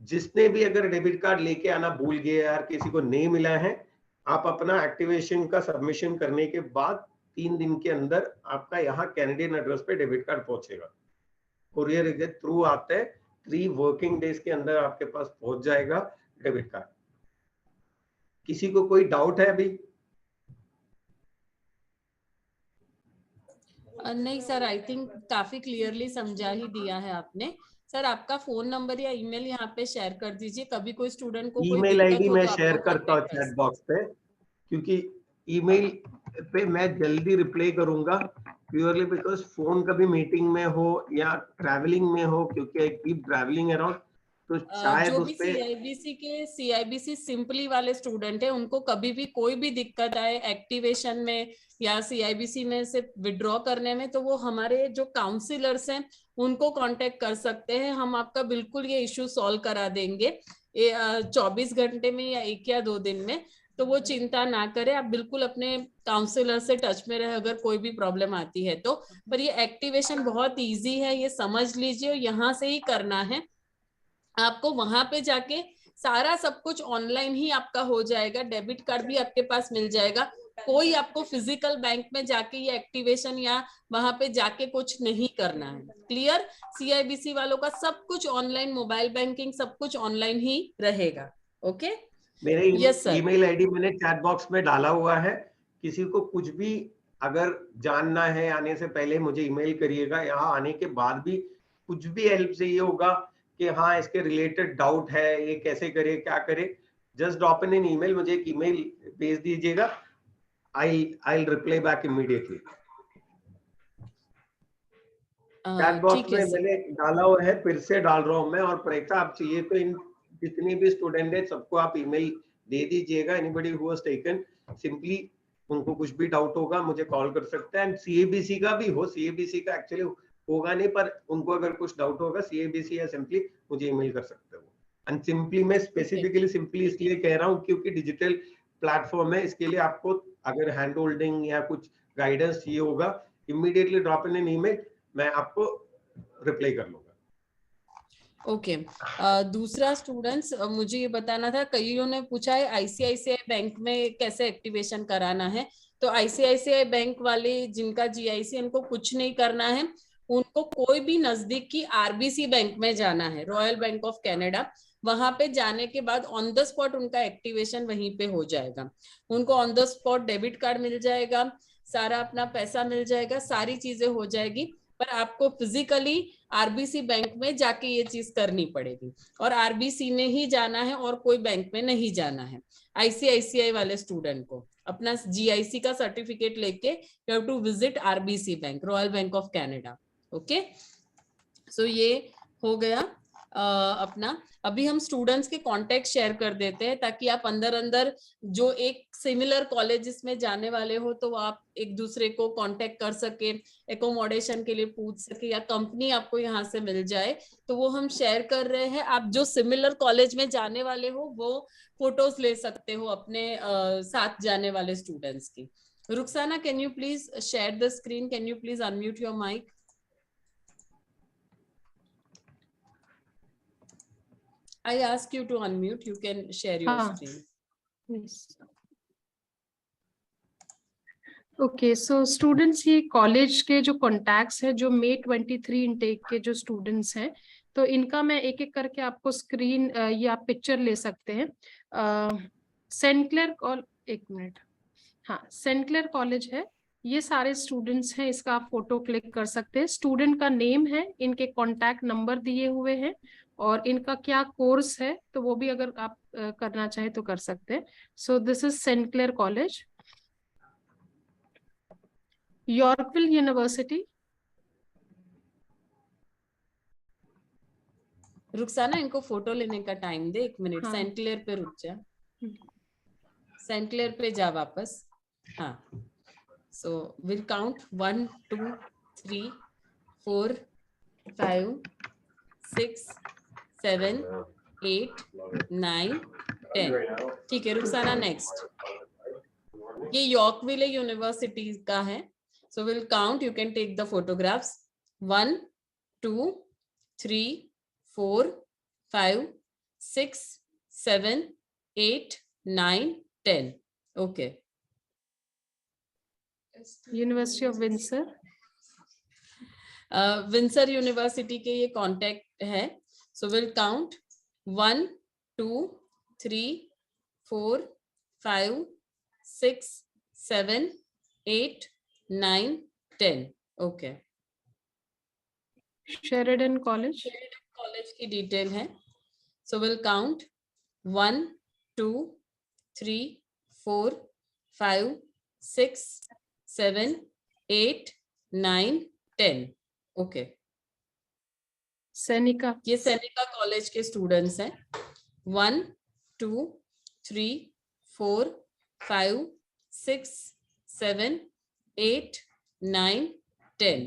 जिसने भी अगर डेबिट कार्ड लेके आना भूल गए यार, किसी को नहीं मिला है, आप अपना एक्टिवेशन का सबमिशन करने के बाद 3 दिन के अंदर आपका यहाँ कैनेडियन एड्रेस पे डेबिट कार्ड पहुंचेगा। कुरियर के थ्रू आते हैं, 3 वर्किंग डेज के अंदर आपके पास पहुंच जाएगा डेबिट कार्ड। किसी को कोई डाउट है अभी? नहीं सर, आई थिंक काफी क्लियरली समझा ही दिया है आपने। सर आपका फोन नंबर या ईमेल यहाँ पे शेयर कर दीजिए, कभी कोई स्टूडेंट को कोई ईमेल दिक्कत आईडी हो मैं तो शेयर आपको करता हूँ contact कर चैट सकते बॉक्स पे, क्योंकि ईमेल पे मैं जल्दी रिप्लाई करूंगा, प्योरली बिकॉज फोन कभी मीटिंग में हो या ट्रैवलिंग में हो, क्योंकि आई कीप ट्रैवलिंग अराउंड, तो शायद जो उस भी पे सीआईबीसी सिंपली वाले स्टूडेंट है, उनको कभी भी कोई भी दिक्कत आए एक्टिवेशन में या सीआईबीसी में से विड्रॉ करने में, तो वो हमारे जो काउंसिलर्स हैं उनको कांटेक्ट कर सकते हैं। हम आपका बिल्कुल ये इश्यू सॉल्व करा देंगे 24 घंटे में या 1 या 2 दिन में। तो वो चिंता ना करें, आप बिल्कुल अपने काउंसलर से टच में रहे अगर कोई भी प्रॉब्लम आती है तो। पर ये एक्टिवेशन बहुत इजी है, ये समझ लीजिए, यहाँ से ही करना है आपको। वहां पे जाके सारा सब कुछ ऑनलाइन ही आपका हो जाएगा, डेबिट कार्ड भी आपके पास मिल जाएगा। कोई आपको फिजिकल बैंक में जाके ये एक्टिवेशन या वहां पे जाके कुछ नहीं करना है। क्लियर? सीआईबीसी वालों का सब कुछ ऑनलाइन, मोबाइल बैंकिंग सब कुछ ऑनलाइन ही रहेगा। ओके, मेरे यस सर। ईमेल आईडी मैंने चैट बॉक्स में डाला हुआ है, किसी को कुछ भी अगर जानना है आने से पहले मुझे ईमेल करिएगा, यहाँ आने के बाद भी कुछ भी हेल्प चाहिए होगा कि हाँ इसके रिलेटेड डाउट है, ये कैसे करे क्या करे, just drop in an email, मुझे एक ईमेल भेज दीजिएगा, I reply back immediately. Chat box में मैंने डाला हुआ है, फिर से डाल रहा हूँ मैं। और प्रेक्षा आप चाहिए तो इन जितने भी स्टूडेंट है सबको आप ईमेल दे दीजिएगा, anybody who has taken, simply उनको कुछ भी डाउट होगा मुझे कॉल कर सकते हैं। एंड सीएबीसी का भी हो, सीएबीसी का एक्चुअली होगा नहीं, पर उनको अगर कुछ डाउट होगा सीएबीसी या सिंपली मुझे ईमेल कर सकते हो। एंड सिंपली मैं स्पेसिफिकली सिंपली इसलिए कह रहा हूँ क्योंकि डिजिटल प्लेटफॉर्म है, इसके लिए आपको अगर हैंड होल्डिंग या कुछ गाइडेंस चाहिए होगा, immediately drop in an email, मैं आपको रिप्लाई कर लूंगा। ओके, दूसरा स्टूडेंट्स मुझे ये बताना था, कईयों ने पूछा है आईसीआईसीआई बैंक में कैसे एक्टिवेशन कराना है। तो आईसीआईसीआई बैंक वाले जिनका जीआईसी, उनको कुछ नहीं करना है, उनको कोई भी नजदीक की आरबीसी बैंक में जाना है, रॉयल बैंक ऑफ कनाडा। वहां पे जाने के बाद ऑन द स्पॉट उनका एक्टिवेशन वहीं पे हो जाएगा। उनको on the spot debit card मिल जाएगा, सारा अपना पैसा मिल जाएगा, सारी चीजें हो जाएगी। पर आपको फिजिकली आरबीसी बैंक में जाके ये चीज करनी पड़ेगी, और आरबीसी में ही जाना है और कोई बैंक में नहीं जाना है। आईसीआईसीआई वाले स्टूडेंट को अपना जीआईसी का सर्टिफिकेट लेके you have to visit RBC bank, Royal Bank of Canada. Okay, so ये हो गया अपना। अभी हम स्टूडेंट्स के कांटेक्ट शेयर कर देते हैं ताकि आप अंदर अंदर जो एक सिमिलर कॉलेजेस में जाने वाले हो तो आप एक दूसरे को कांटेक्ट कर सके, एकोमोडेशन के लिए पूछ सके, या कंपनी आपको यहाँ से मिल जाए, तो वो हम शेयर कर रहे हैं। आप जो सिमिलर कॉलेज में जाने वाले हो वो फोटोज ले सकते हो अपने साथ जाने वाले स्टूडेंट्स की। Rukhsana, can you please share the screen, can you please unmute your mic? I ask you to unmute. You can share your screen. Yes. Okay, so students, ये कॉलेज के जो कॉन्टैक्ट्स हैं जो May 23 इनटेक के जो students हैं, तो इनका मैं एक एक करके आपको स्क्रीन ये आप पिक्चर ले सकते हैं। सेंट क्लेयर एक मिनट, हाँ, सेंट क्लेयर कॉलेज है, ये सारे स्टूडेंट्स हैं, इसका आप फोटो क्लिक कर सकते हैं। स्टूडेंट का नेम है, इनके कॉन्टैक्ट नंबर दिए हुए हैं, और इनका क्या कोर्स है तो वो भी अगर आप करना चाहें तो कर सकते हैं। So this is Saint Clair college, Yorkville university. Rukhsana, इनको फोटो लेने का टाइम दे, 1 मिनट। हाँ। सेंट क्लेयर पे रुक जा, सेंट क्लेयर पे जा वापस। हाँ, सो विल काउंट 1 2 3 4 5 6 7 8 9 10। ठीक है रुखसाना, नेक्स्ट। ये यॉर्कविल यूनिवर्सिटी का है। So will count, you can take the photographs. 1 2 3 4 5 6 7 8 9 10। Okay, university of Windsor, Windsor university के ये कांटेक्ट है। So will count 1 2 3 4 5 6 7 8 9 10। Okay, Sheridan college, college की डिटेल है। So will count 1 2 3 4 5 6 7 8 9 10 okay. सैनिका ये सैनिका कॉलेज के स्टूडेंट्स हैं। 1 2 3 4 5 6 7 8 9 10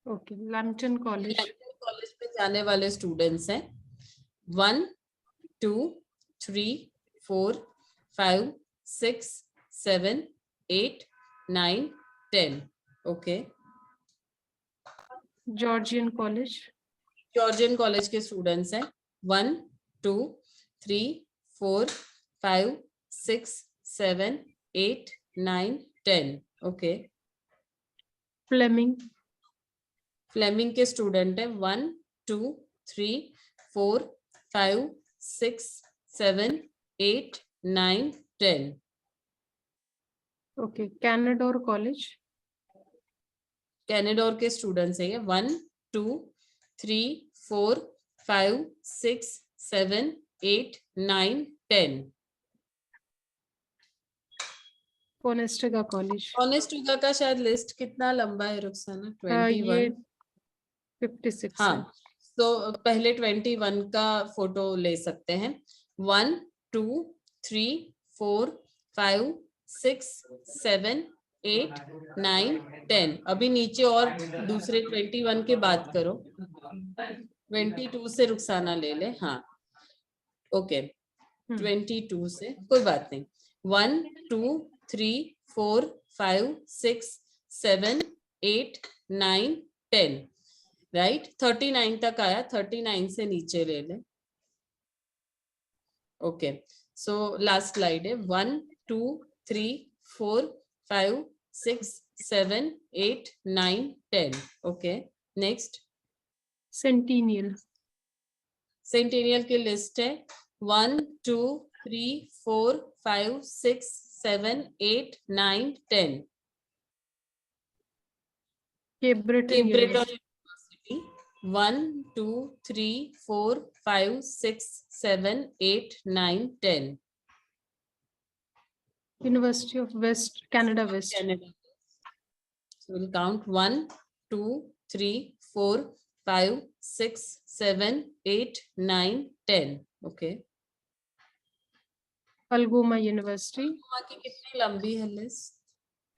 ओके। लैम्पटन कॉलेज कॉलेज में जाने वाले स्टूडेंट्स हैं। 1 2 3 4 5 6 7 8 9 10 okay. Georgian college Georgian college के स्टूडेंट्स हैं। 1 2 3 4 5 6 7 8 9 10 ओके। फ्लेमिंग फ्लेमिंग के स्टूडेंट है। 1 2 3 4 5 6 7 8 9 10 ओके। कैनाडोर कॉलेज कैनेडोर के स्टूडेंट्स है ये। 1 2 3 4 5 6 7 8 9 10 कोनेस्टेगा कॉलेज ऑनेस्टुगा का शायद लिस्ट कितना लंबा है रुखसाना? 21 ये 56 हाँ, है। तो पहले 21 का फोटो ले सकते हैं। 1 2 3 4 5 6 7 8 9 10 अभी नीचे और दूसरे 21 के बात करो। 22 से रुखसाना ले ले। हाँ ओके 22 से कोई बात नहीं। 1 2 3 4 5 6 7 8 9 10 राइट। 39 तक आया, 39 से नीचे ले ले। ओके सो लास्ट स्लाइड है। 1 2 3 4 5 6 7 8 9 10 ओके। नेक्स्ट सेंटिनियल सेंटेनियल की लिस्ट है। 1 2 3 4 5 6 7 8 9 10 केब्रेटन university. 1 2 3 4 5 6 7 8 9 10 university of West Canada West Canada. So we'll count 1 2 3 4 5 6 7 8 9 10 okay. अल्गोमा university वहाँ की कितनी लंबी है लिस्ट?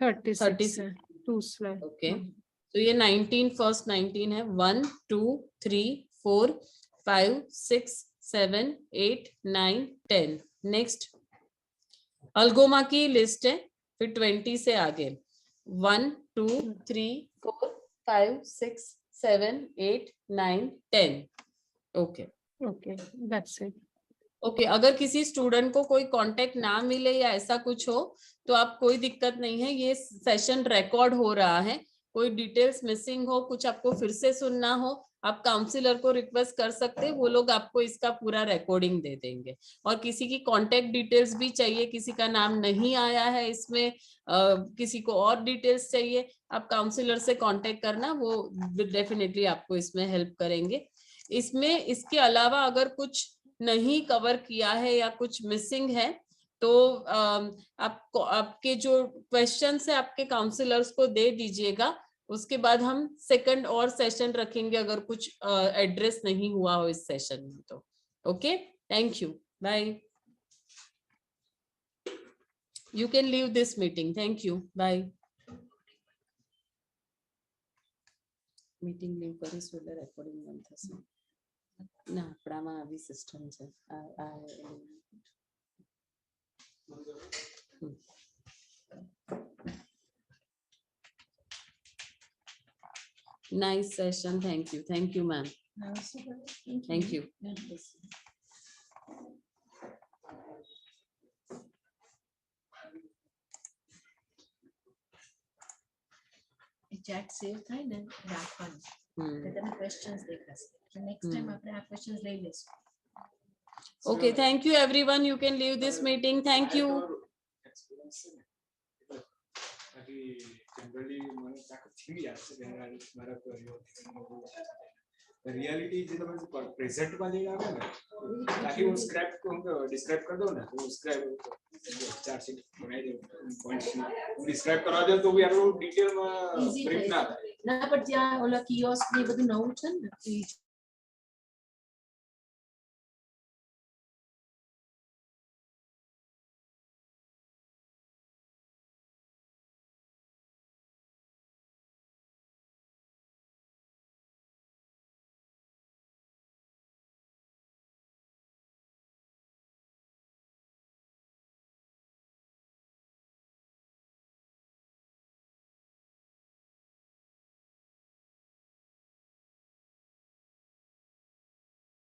36 है। 2 स्लाइड ओके तो ये 19 फर्स्ट 19 है। 1 2 3 4 5 6 7 8 9 10 नेक्स्ट अल्गोमा की लिस्ट है। फिर 20 से आगे 1 2 3 4 5 6 7 8 9 10 okay okay that's it. Okay अगर किसी स्टूडेंट को कोई कांटेक्ट ना मिले या ऐसा कुछ हो तो आप कोई दिक्कत नहीं है, ये सेशन रिकॉर्ड हो रहा है। कोई डिटेल्स मिसिंग हो, कुछ आपको फिर से सुनना हो, आप काउंसलर को रिक्वेस्ट कर सकते हैं, वो लोग आपको इसका पूरा रिकॉर्डिंग दे देंगे। और किसी की कांटेक्ट डिटेल्स भी चाहिए, किसी का नाम नहीं आया है इसमें, किसी को और डिटेल्स चाहिए, आप काउंसलर से कांटेक्ट करना, वो डेफिनेटली आपको इसमें हेल्प करेंगे। इसमें इसके अलावा अगर कुछ नहीं कवर किया है या कुछ मिसिंग है तो आपको आपके जो क्वेश्चंस है आपके काउंसलर्स को दे दीजिएगा। उसके बाद हम सेकंड और सेशन रखेंगे अगर कुछ एड्रेस नहीं हुआ हो इस सेशन में तो। Okay thank you bye. You can leave this meeting. Thank you bye. Meeting leave કરી શું એટલે રેકોર્ડિંગ બંધ થશે ના આપણામાં આવી સિસ્ટમ છે Nice session. Thank you ma'am. Thank you. Chat save થાય ને રાખવાનું કે તમે ક્વેશ્ચન્સ દેખાશે તો નેક્સ્ટ ટાઈમ આપણે આ ક્વેશ્ચન્સ લઈ લેશું. Okay, thank you everyone. You can leave this meeting. Thank you. generally મને તાકત થઈ ગયા છે રિયાલિટી જે તમે પ્રેઝન્ટમાં લઈને આવે ને તાકી હું સ્ક્રેપ ડિસ્ક્રાઇબ કરી દઉં ને તો સ્ક્રેપ ચાર્ટ શીટ બનાવી દઉં પોઈન્ટ્સ ડિસ્ક્રાઇબ કરવા દઉં તો બી આટલું ડિટેલમાં Easy પ્રિન્ટ થઈ ના જાય. થાય ના પણ ત્યાં ઓલા કિયોસ્ક ને એ બધું નવું છે ને